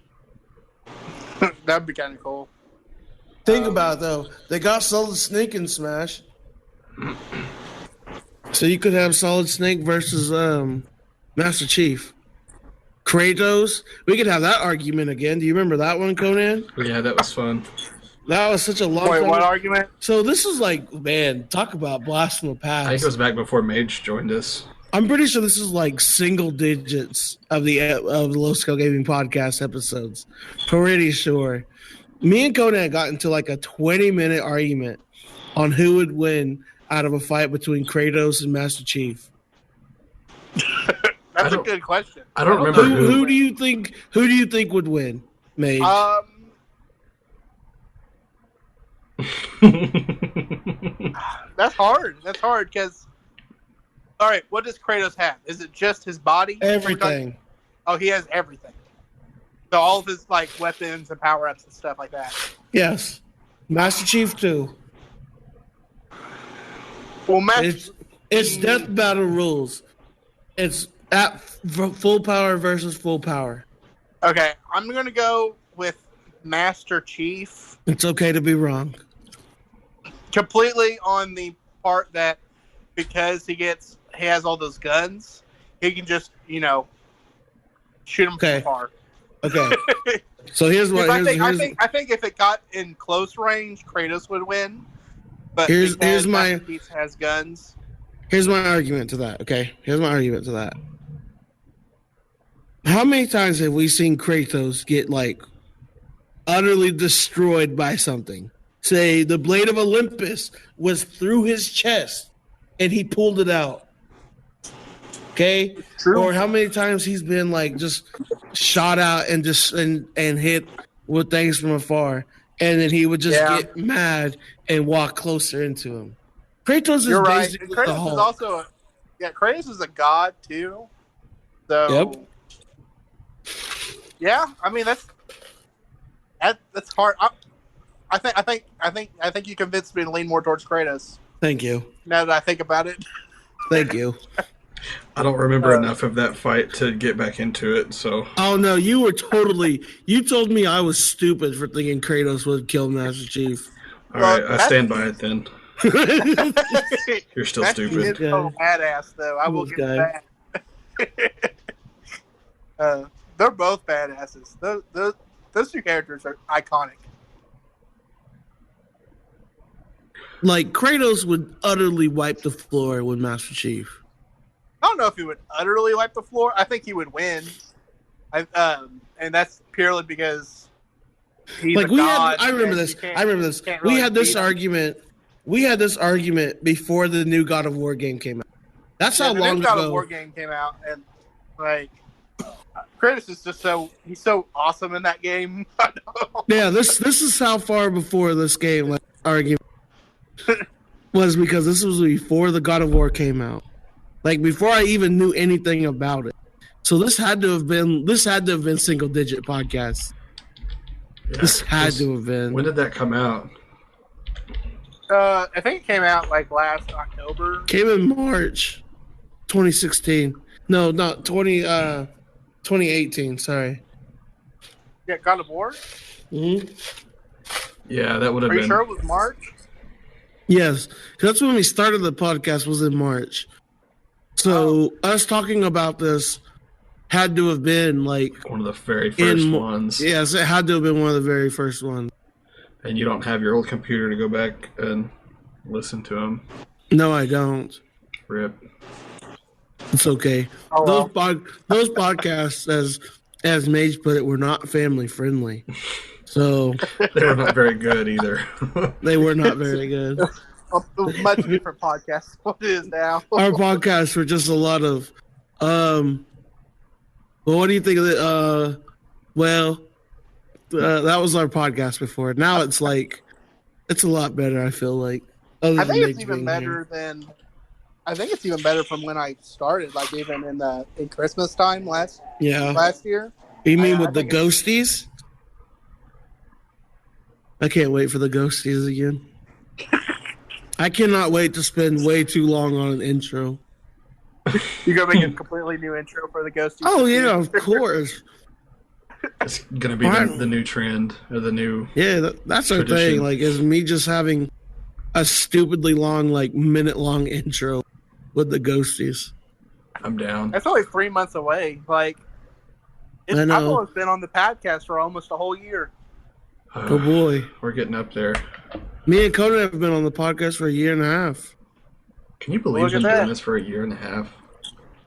That'd be kind of cool. Think about it, though. They got Solid Snake in Smash. So you could have Solid Snake versus Master Chief. Kratos. We could have that argument again. Do you remember that one, Conan? Yeah, that was fun. That was such a long time. Wait, what argument? So this is like, man, talk about blast from the past. I think it was back before Mage joined us. I'm pretty sure this is like single digits of the Low Scale Gaming podcast episodes. Pretty sure. Me and Conan got into like a 20-minute argument on who would win out of a fight between Kratos and Master Chief. That's a good question. I don't remember who do you think would win, Mage? That's hard because all right, what does Kratos have? Is it just his body? Everything. Oh, he has everything. So all of his like weapons and power-ups and stuff like that. Yes. Master Chief too. Well, it's death battle rules. It's At full power versus full power. Okay, I'm gonna go with Master Chief. It's okay to be wrong. Completely on the part that because he has all those guns, he can just shoot them Okay. from far. Okay. So here's what I think if it got in close range, Kratos would win. But here's because my Master Chief has guns. Here's my argument to that. Okay. Here's my argument to that. How many times have we seen Kratos get like utterly destroyed by something? Say the blade of Olympus was through his chest and he pulled it out. Okay? True. Or how many times he's been like just shot out and just and hit with things from afar, and then he would just get mad and walk closer into him. Kratos is basically the Hulk. Kratos is also Kratos is a god too. So yeah, I mean that's hard. I think you convinced me to lean more towards Kratos. Thank you. Now that I think about it. Thank you. I don't remember enough of that fight to get back into it, so. Oh no, you told me I was stupid for thinking Kratos would kill Master Chief. Alright, I stand by it then. You're still stupid. He's so badass though. I will give that. They're both badasses. Those two characters are iconic. Like Kratos would utterly wipe the floor with Master Chief. I don't know if he would utterly wipe the floor. I think he would win. And that's purely because he's a god. I remember this. We had this argument. We had this argument before the new God of War game came out. That's how long ago. The new God of War game came out, and like Kratos is just he's so awesome in that game. Yeah, this is how far before this game argument was, because this was before the God of War came out. Like before I even knew anything about it. So this had to have been single digit podcasts. Yeah, this had to have been. When did that come out? I think it came out like last October. Came in March 2016. No, not 2018, sorry. Yeah, God of War? Mm-hmm. Yeah, that would have been. Are you sure it was March? Yes, that's when we started the podcast, was in March. So us talking about this had to have been like one of the very first ones. Yes, it had to have been one of the very first ones. And you don't have your old computer to go back and listen to them. No, I don't. RIP. It's okay. Oh, well. Those podcasts, as Mage put it, were not family friendly. So they were not very good either. They were not very good. Much different podcast what it is now. Our podcasts were just a lot of well, what do you think of it? That was our podcast before. Now it's like it's a lot better, I feel like. I think it's even better than I think it's even better from when I started, like even in Christmas time last year. You mean with the ghosties? I can't wait for the ghosties again. I cannot wait to spend way too long on an intro. You're going to make a completely new intro for the ghosties? Oh, yeah, of course. It's going to be the new trend, or the new that's our thing. Like, is me just having a stupidly long, like, minute-long intro with the ghosties. I'm down. That's only 3 months away. Like, I've almost been on the podcast for almost a whole year. Oh, boy. We're getting up there. Me and Conan have been on the podcast for a year and a half. Can you believe we've been doing this for a year and a half?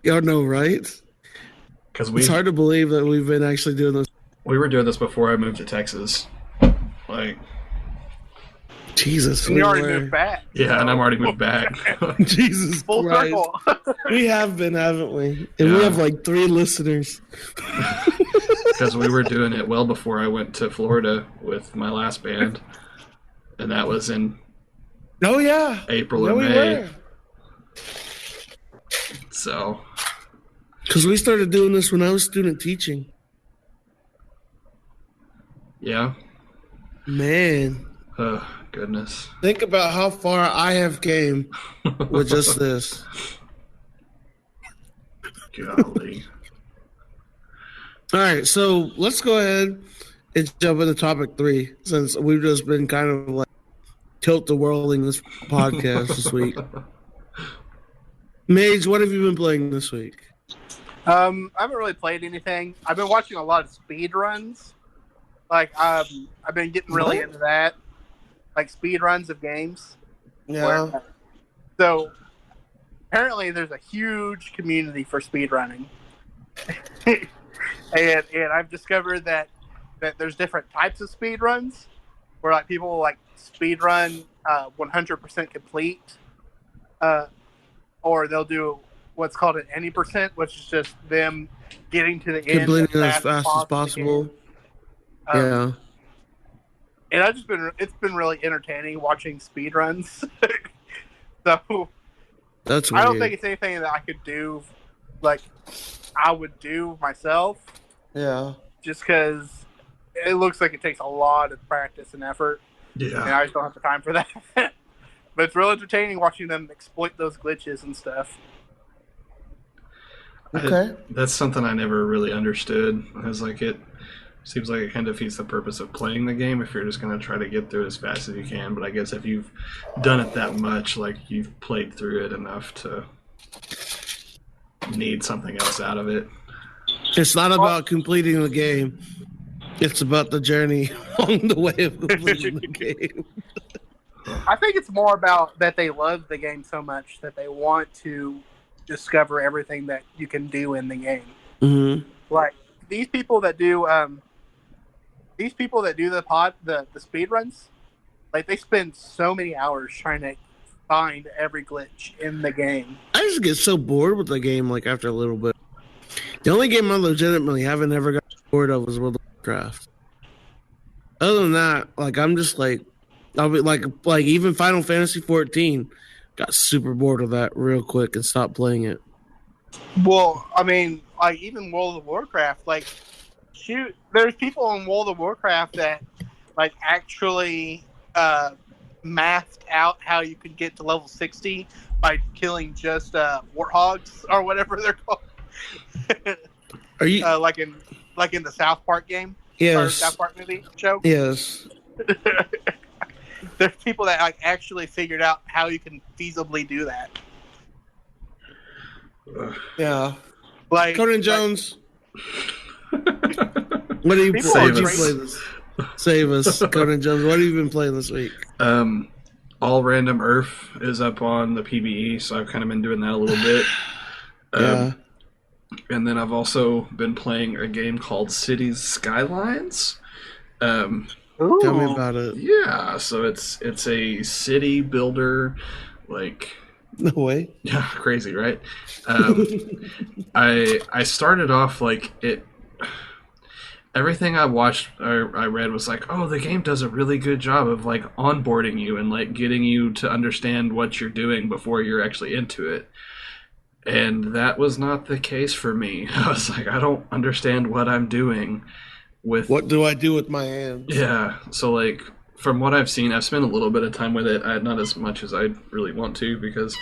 Y'all know, right? It's hard to believe that we've been actually doing this. We were doing this before I moved to Texas. Like, Jesus. You already moved back. Yeah, and I'm already moved back. Jesus Full Christ. circle. We have been, haven't we? And we have like 3 listeners. Because we were doing it well before I went to Florida with my last band. And that was in April or May. So. Because we started doing this when I was student teaching. Yeah. Man. Oh, goodness. Think about how far I have came with just this. Golly. All right, so let's go ahead and jump into topic 3, since we've just been kind of like tilt-the-whirling this podcast this week. Mage, what have you been playing this week? I haven't really played anything. I've been watching a lot of speed runs. Like, I've been getting really into that. Like, speed runs of games. Yeah. So, apparently there's a huge community for speed running. and I've discovered that there's different types of speed runs where like people will like speed run 100% complete, or they'll do what's called an any percent, which is just them getting to the end completing as fast as possible. Yeah. And it's been really entertaining watching speed runs. So that's weird. I don't think it's anything that I could do, like I would do myself. Yeah. Just because it looks like it takes a lot of practice and effort. Yeah. And I just don't have the time for that. But it's real entertaining watching them exploit those glitches and stuff. Okay. That's something I never really understood. I was like, it seems like it kind of defeats the purpose of playing the game if you're just going to try to get through it as fast as you can. But I guess if you've done it that much, like you've played through it enough to need something else out of it. It's not about completing the game. It's about the journey along the way of completing the game. I think it's more about that they love the game so much that they want to discover everything that you can do in the game. Mm-hmm. Like these people that do the speed runs, like they spend so many hours trying to find every glitch in the game. I just get so bored with the game like after a little bit. The only game I legitimately haven't ever got bored of was World of Warcraft. Other than that, like I'm just like I'll be like even Final Fantasy 14 got super bored of that real quick and stopped playing it. Well, I mean, like even World of Warcraft, like shoot, there's people in World of Warcraft that like actually mathed out how you could get to level 60 by killing just warthogs or whatever they're called. Are you like in the South Park game? Yes. Or South Park movie show? Yes. There's people that like actually figured out how you can feasibly do that. Yeah. Like Conan Jones. What do you play this? Save us, Conan Jones. What have you been playing this week? All Random Earth is up on the PBE, so I've kind of been doing that a little bit. Yeah. And then I've also been playing a game called Cities Skylines. Tell me about it. Yeah, so it's a city builder, like no way. Yeah, crazy, right? I started off like it. Everything I watched or I read was like, oh, the game does a really good job of like onboarding you and like getting you to understand what you're doing before you're actually into it. And that was not the case for me. I was like, I don't understand what I'm doing with... What do I do with my hands? Yeah. So, like, from what I've seen, I've spent a little bit of time with it. Not as much as I really want to because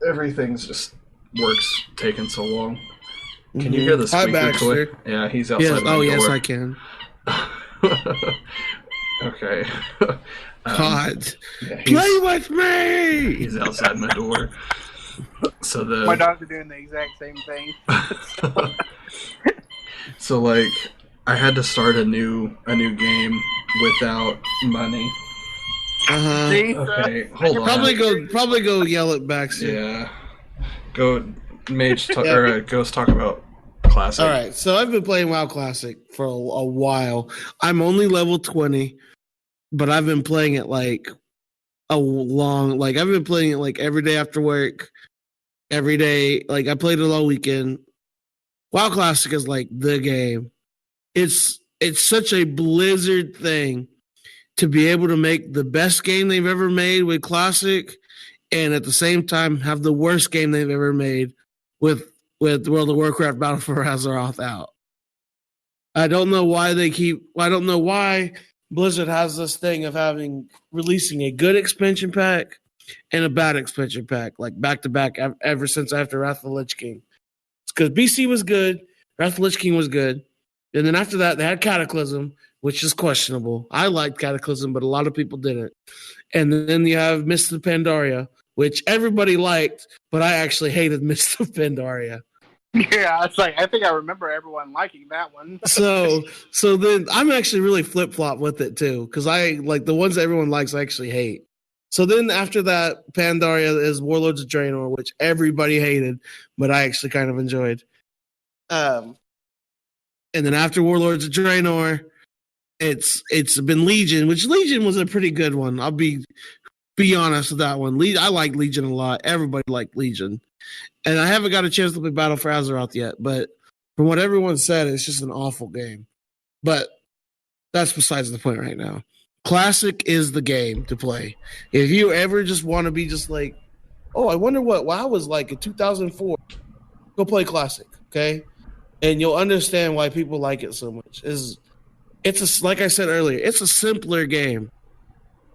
everything's just works taking so long. Can you hear the squeaker toy? Yeah, he's outside my door. Yes, I can. Okay. God. Yeah, play with me! He's outside my door. So my dogs are doing the exact same thing. So like I had to start a new game without money. Okay, hold on. Probably go yell at Baxter. Yeah. Go Mage Ghost talk about Classic. All right, so I've been playing WoW Classic for a while. I'm only level 20, but I've been playing it like I've been playing it like every day after work. Every day, like I played it all weekend. WoW Classic is like the game. It's such a Blizzard thing to be able to make the best game they've ever made with Classic, and at the same time have the worst game they've ever made with World of Warcraft Battle for Azeroth out. I don't know why Blizzard has this thing of releasing a good expansion pack and a bad expansion pack, like back to back ever since after Wrath of the Lich King. because BC was good, Wrath of the Lich King was good, and then after that they had Cataclysm, which is questionable. I liked Cataclysm, but a lot of people didn't. And then you have Mist of Pandaria, which everybody liked, but I actually hated Mist of Pandaria. Yeah, it's like I think I remember everyone liking that one. So then I'm actually really flip flop with it too, because I like the ones that everyone likes. I actually hate. So then after that, Pandaria is Warlords of Draenor, which everybody hated, but I actually kind of enjoyed. And then after Warlords of Draenor, it's been Legion, which Legion was a pretty good one. I'll be honest with that one. I like Legion a lot. Everybody liked Legion. And I haven't got a chance to play Battle for Azeroth yet, but from what everyone said, it's just an awful game. But that's besides the point right now. Classic is the game to play. If you ever just want to be just like, oh, I wonder what WoW was like in 2004, go play Classic, okay? And you'll understand why people like it so much. Like I said earlier, it's a simpler game.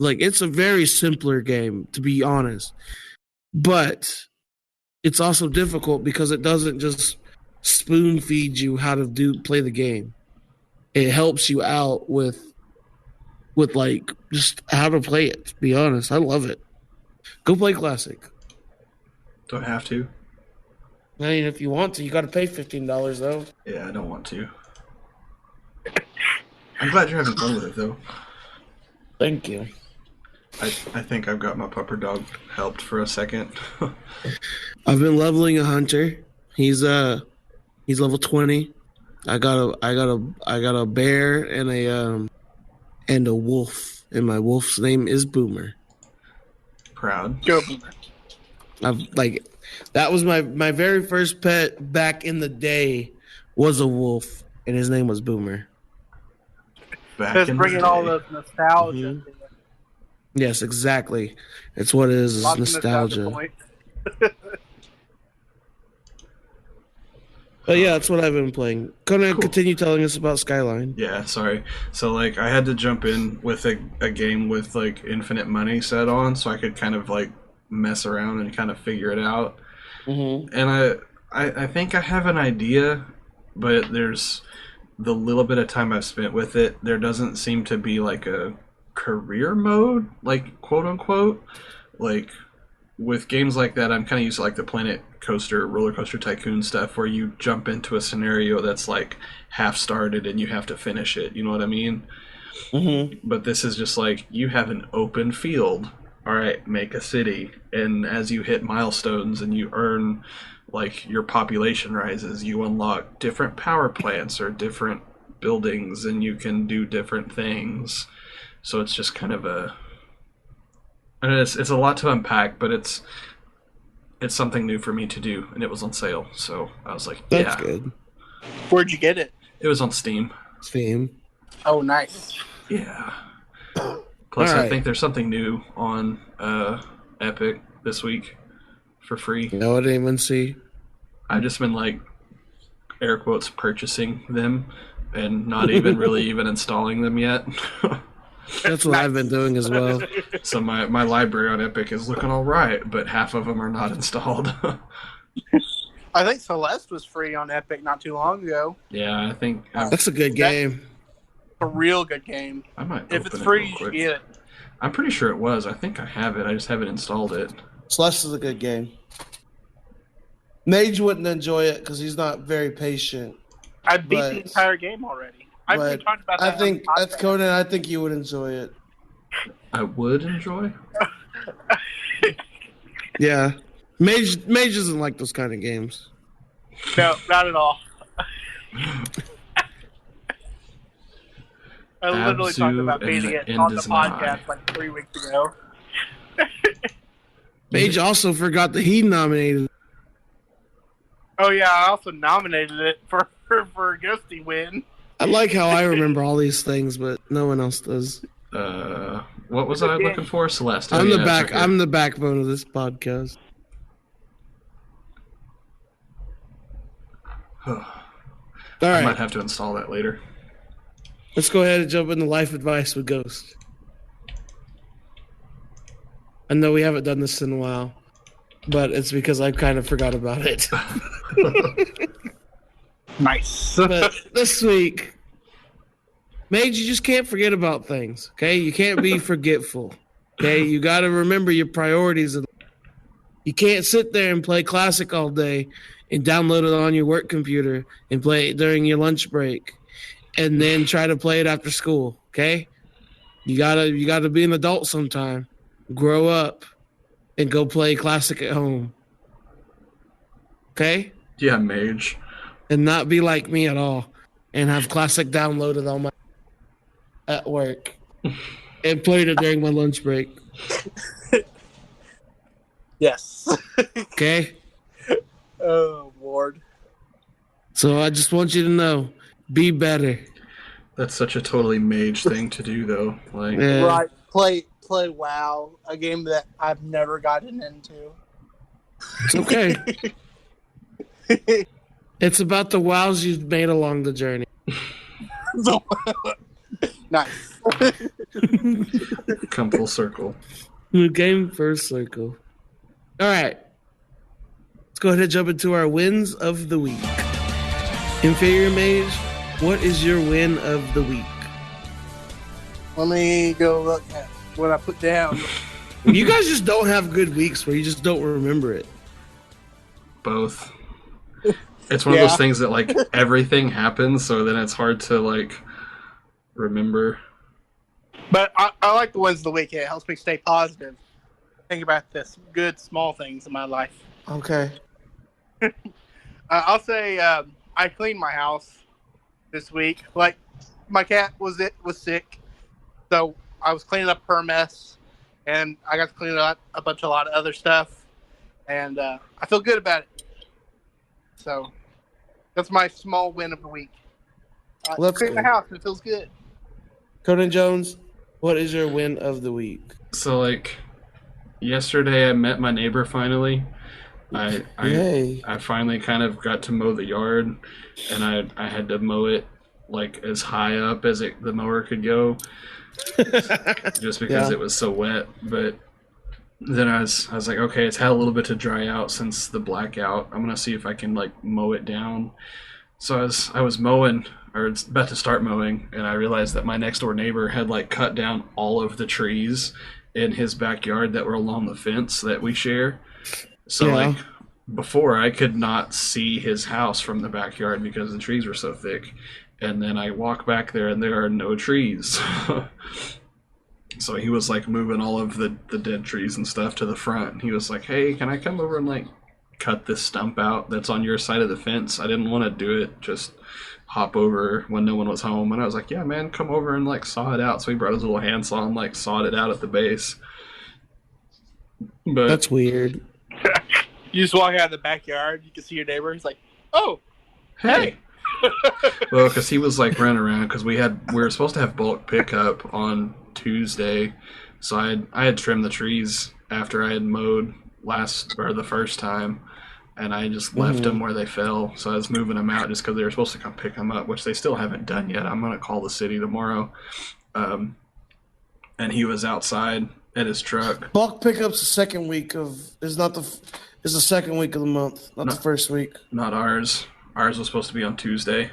Like, it's a very simpler game, to be honest. But it's also difficult because it doesn't just spoon feed you how to play the game. It helps you out with like just how to play it, to be honest. I love it. Go play Classic. Do I have to? I mean, if you want to, you got to pay $15 though. Yeah, I don't want to. I'm glad you're having fun with it though. Thank you. I think I've got my pupper dog helped for a second. I've been leveling a hunter. He's level 20. I got a bear and a wolf, and my wolf's name is Boomer. Proud. Go Boomer. That was my very first pet back in the day was a wolf, and his name was Boomer. Just bringing all those nostalgia. Mm-hmm. Yes, exactly. It's what it is. It's nostalgia. But yeah, that's what I've been playing. Conan, cool. Continue telling us about Skyline. Yeah, sorry. So, like, I had to jump in with a game with, like, infinite money set on so I could kind of, like, mess around and kind of figure it out. Mm-hmm. And I think I have an idea, but there's the little bit of time I've spent with it, there doesn't seem to be, like, a career mode, like, quote-unquote. Like, with games like that, I'm kind of used to, like, the Planet Coaster, Roller Coaster Tycoon stuff, where you jump into a scenario that's, like, half-started and you have to finish it, you know what I mean? Mm-hmm. But this is just like, you have an open field, alright, make a city, and as you hit milestones and you earn, like, your population rises, you unlock different power plants or different buildings, and you can do different things. So it's just kind of it's a lot to unpack, but it's something new for me to do, and it was on sale, so I was like, yeah. That's good. Where'd you get it? It was on Steam. Steam. Oh, nice. Yeah. Plus, right. I think there's something new on Epic this week for free. No, I didn't even see. I've just been, like, air quotes, purchasing them, and not even really even installing them yet. That's what I've been doing as well. So my library on Epic is looking all right, but half of them are not installed. I think Celeste was free on Epic not too long ago. Yeah, I think... That's a good game. A real good game. I might if it's free, you should get it. I'm pretty sure it was. I think I have it. I just haven't installed it. Celeste is a good game. Mage wouldn't enjoy it because he's not very patient. I beat the entire game already. I've talked about that. I think that's Conan. I think you would enjoy it. I would enjoy? Yeah. Mage doesn't like those kind of games. No, not at all. I literally talked about beating it on the podcast like 3 weeks ago. Mage also forgot that he nominated. Oh yeah, I also nominated it for a Ghosty win. I like how I remember all these things, but no one else does. What was I looking for? Celeste. I'm the backbone of this podcast. All right. I might have to install that later. Let's go ahead and jump into life advice with Ghost. I know we haven't done this in a while. but it's because I kind of forgot about it. Nice. But this week, Mage, you just can't forget about things, okay? You can't be forgetful, okay? You got to remember your priorities. You can't sit there and play Classic all day and download it on your work computer and play it during your lunch break and then try to play it after school, okay? You gotta be an adult sometime. Grow up and go play Classic at home. Okay? Yeah, Mage. And not be like me at all and have Classic downloaded on my at work and played it during my lunch break. Yes. Okay? Oh, Lord. So I just want you to know, be better. That's such a totally Mage thing to do, though. Like, Yeah. Right. Play WoW, a game that I've never gotten into. It's okay. It's about the wows you've made along the journey. Nice. come full circle. Game first circle. All right. Let's go ahead and jump into our wins of the week. Inferior Mage, what is your win of the week? Let me go look at what I put down. You guys just don't have good weeks where you just don't remember it. Both. It's one of those things that, like, everything happens, so then it's hard to, like, remember. But I like the wins of the week. It helps me stay positive. Think about this good small things in my life. Okay. I'll say I cleaned my house this week. Like, my cat was sick, so I was cleaning up her mess, and I got to clean up a lot of other stuff, and I feel good about it. So that's my small win of the week. Let's clean the house, and it feels good. Conan Jones, what is your win of the week? So, like, yesterday I met my neighbor finally. Yay. I finally kind of got to mow the yard, and I had to mow it, like, as high up as the mower could go, just because it was so wet. But then I was like, okay, it's had a little bit to dry out since the blackout. I'm gonna see if I can, like, mow it down. So I was mowing, or it's about to start mowing, and I realized that my next door neighbor had, like, cut down all of the trees in his backyard that were along the fence that we share. So, like, before I could not see his house from the backyard because the trees were so thick. And then I walk back there and there are no trees. So he was, like, moving all of the dead trees and stuff to the front. And he was like, hey, can I come over and, like, cut this stump out that's on your side of the fence? I didn't want to do it, just hop over when no one was home. And I was like, yeah, man, come over and, like, saw it out. So he brought his little handsaw and, like, sawed it out at the base. But that's weird. You just walk out of the backyard, you can see your neighbor. He's like, oh, hey. Well, because he was, like, running around, because we were supposed to have bulk pickup on Tuesday, so I had trimmed the trees after I had mowed the first time, and I just left them where they fell. So I was moving them out just because they were supposed to come pick them up, which they still haven't done yet. I'm gonna call the city tomorrow, and he was outside at his truck. Bulk pickup's the second week is the second week of the month, not the first week. Not ours. Ours was supposed to be on Tuesday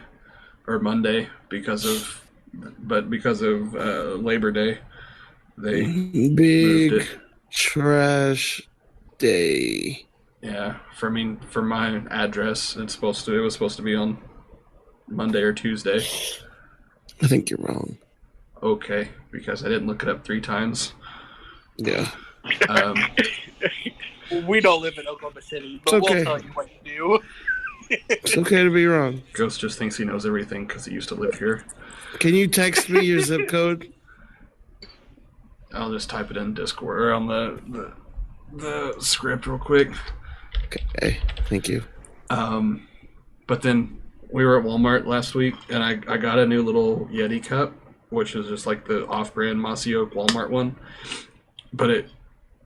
or Monday because of Labor Day. They big moved it. Trash day. Yeah, for my address, it was supposed to be on Monday or Tuesday. I think you're wrong. Okay, because I didn't look it up 3 times. Yeah. We don't live in Oklahoma City, but we'll tell you what to do. It's okay to be wrong. Ghost just thinks he knows everything because he used to live here. Can you text me your zip code? I'll just type it in Discord or on the script real quick. Okay, thank you. But then we were at Walmart last week, and I got a new little Yeti cup, which is just like the off-brand Mossy Oak Walmart one. But it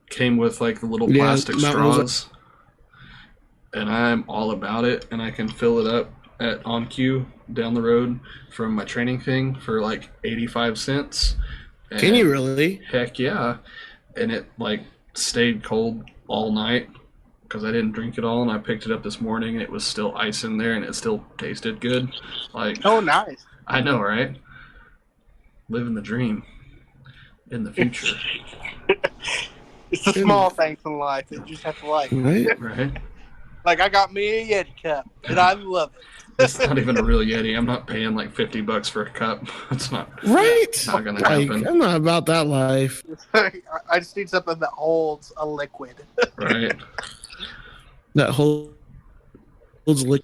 came with, like, the little plastic straws. And I'm all about it, and I can fill it up at OnQ down the road from my training thing for, like, 85 cents. And can you really? Heck yeah. And it, like, stayed cold all night. because I didn't drink it all, and I picked it up this morning, and it was still ice in there, and it still tasted good. Like, Oh, nice. I know, right? Living the dream in the future. It's the small things in life that you just have to like. Right? Right? Like, I got me a Yeti cup, and I love it. It's not even a real Yeti. I'm not paying like $50 for a cup. It's not Right? not gonna Like, happen. I'm not about that life. I just need something that holds a liquid. Right? That holds liquid.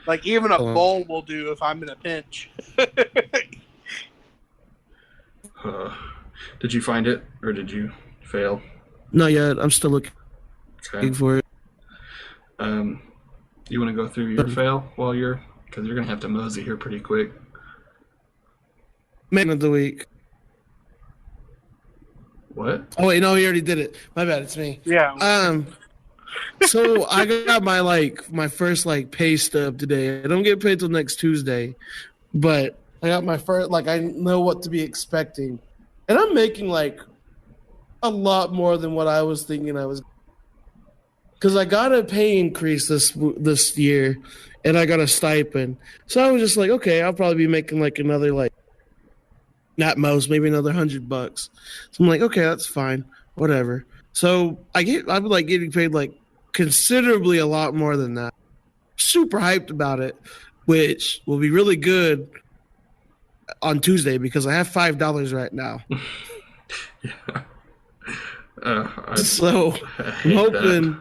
Like, even a bowl will do if I'm in a pinch. Did you find it, or did you fail? Not yet. I'm still looking for it. You want to go through your fail while because you're gonna have to mosey here pretty quick. Man of the week. What? Oh wait, no, he already did it. My bad, it's me. Yeah. So I got my first pay stub today. I don't get paid till next Tuesday, but I got my first I know what to be expecting, and I'm making a lot more than what I was thinking I was. Because I got a pay increase this year, and I got a stipend. So I was just like, okay, I'll probably be making another not most, maybe another $100. So I'm like, okay, that's fine, whatever. So I'm getting paid considerably a lot more than that. Super hyped about it, which will be really good on Tuesday because I have $5 right now. Yeah. So I'm hoping.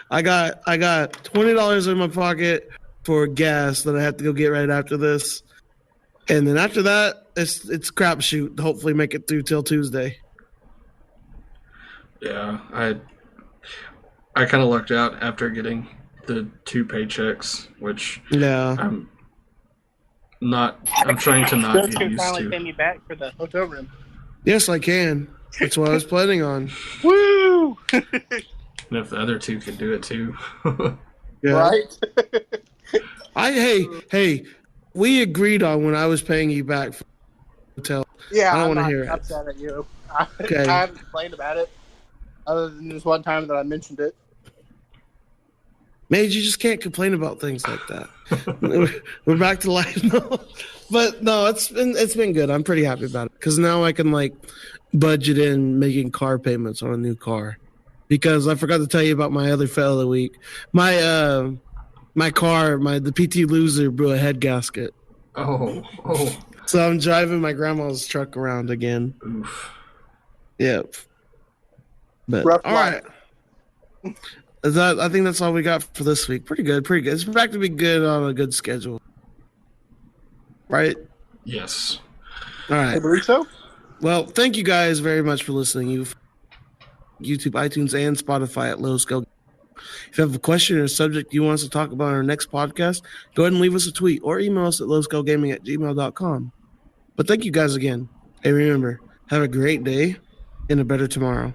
I got $20 in my pocket for gas that I have to go get right after this, and then after that, it's crapshoot. Hopefully, make it through till Tuesday. Yeah, I kind of lucked out after getting the 2 paychecks, which I'm trying to not get used finally to. pay me back for the hotel room. Yes, I can. That's what I was planning on. Woo! And if the other 2 could do it too. Yeah. Right? Hey, we agreed on when I was paying you back for the hotel. Yeah, I don't want to I'm hear not it. upset at you. Okay. I haven't complained about it, other than this one time that I mentioned it. Man, you just can't complain about things like that. We're back to life now. But no, it's been good. I'm pretty happy about it because now I can budget in making car payments on a new car. Because I forgot to tell you about my other fail of the week. My car, the PT Loser blew a head gasket. Oh. So I'm driving my grandma's truck around again. Oof. Yep. But Rough all life. right. I think that's all we got for this week. Pretty good. It's back to be good on a good schedule. Right? Yes. All right. I believe so. Well, thank you guys very much for listening. YouTube, iTunes, and Spotify at Low Scale. If you have a question or a subject you want us to talk about on our next podcast, go ahead and leave us a tweet or email us at lowscalegaming@gmail.com. But thank you guys again. And remember, have a great day and a better tomorrow.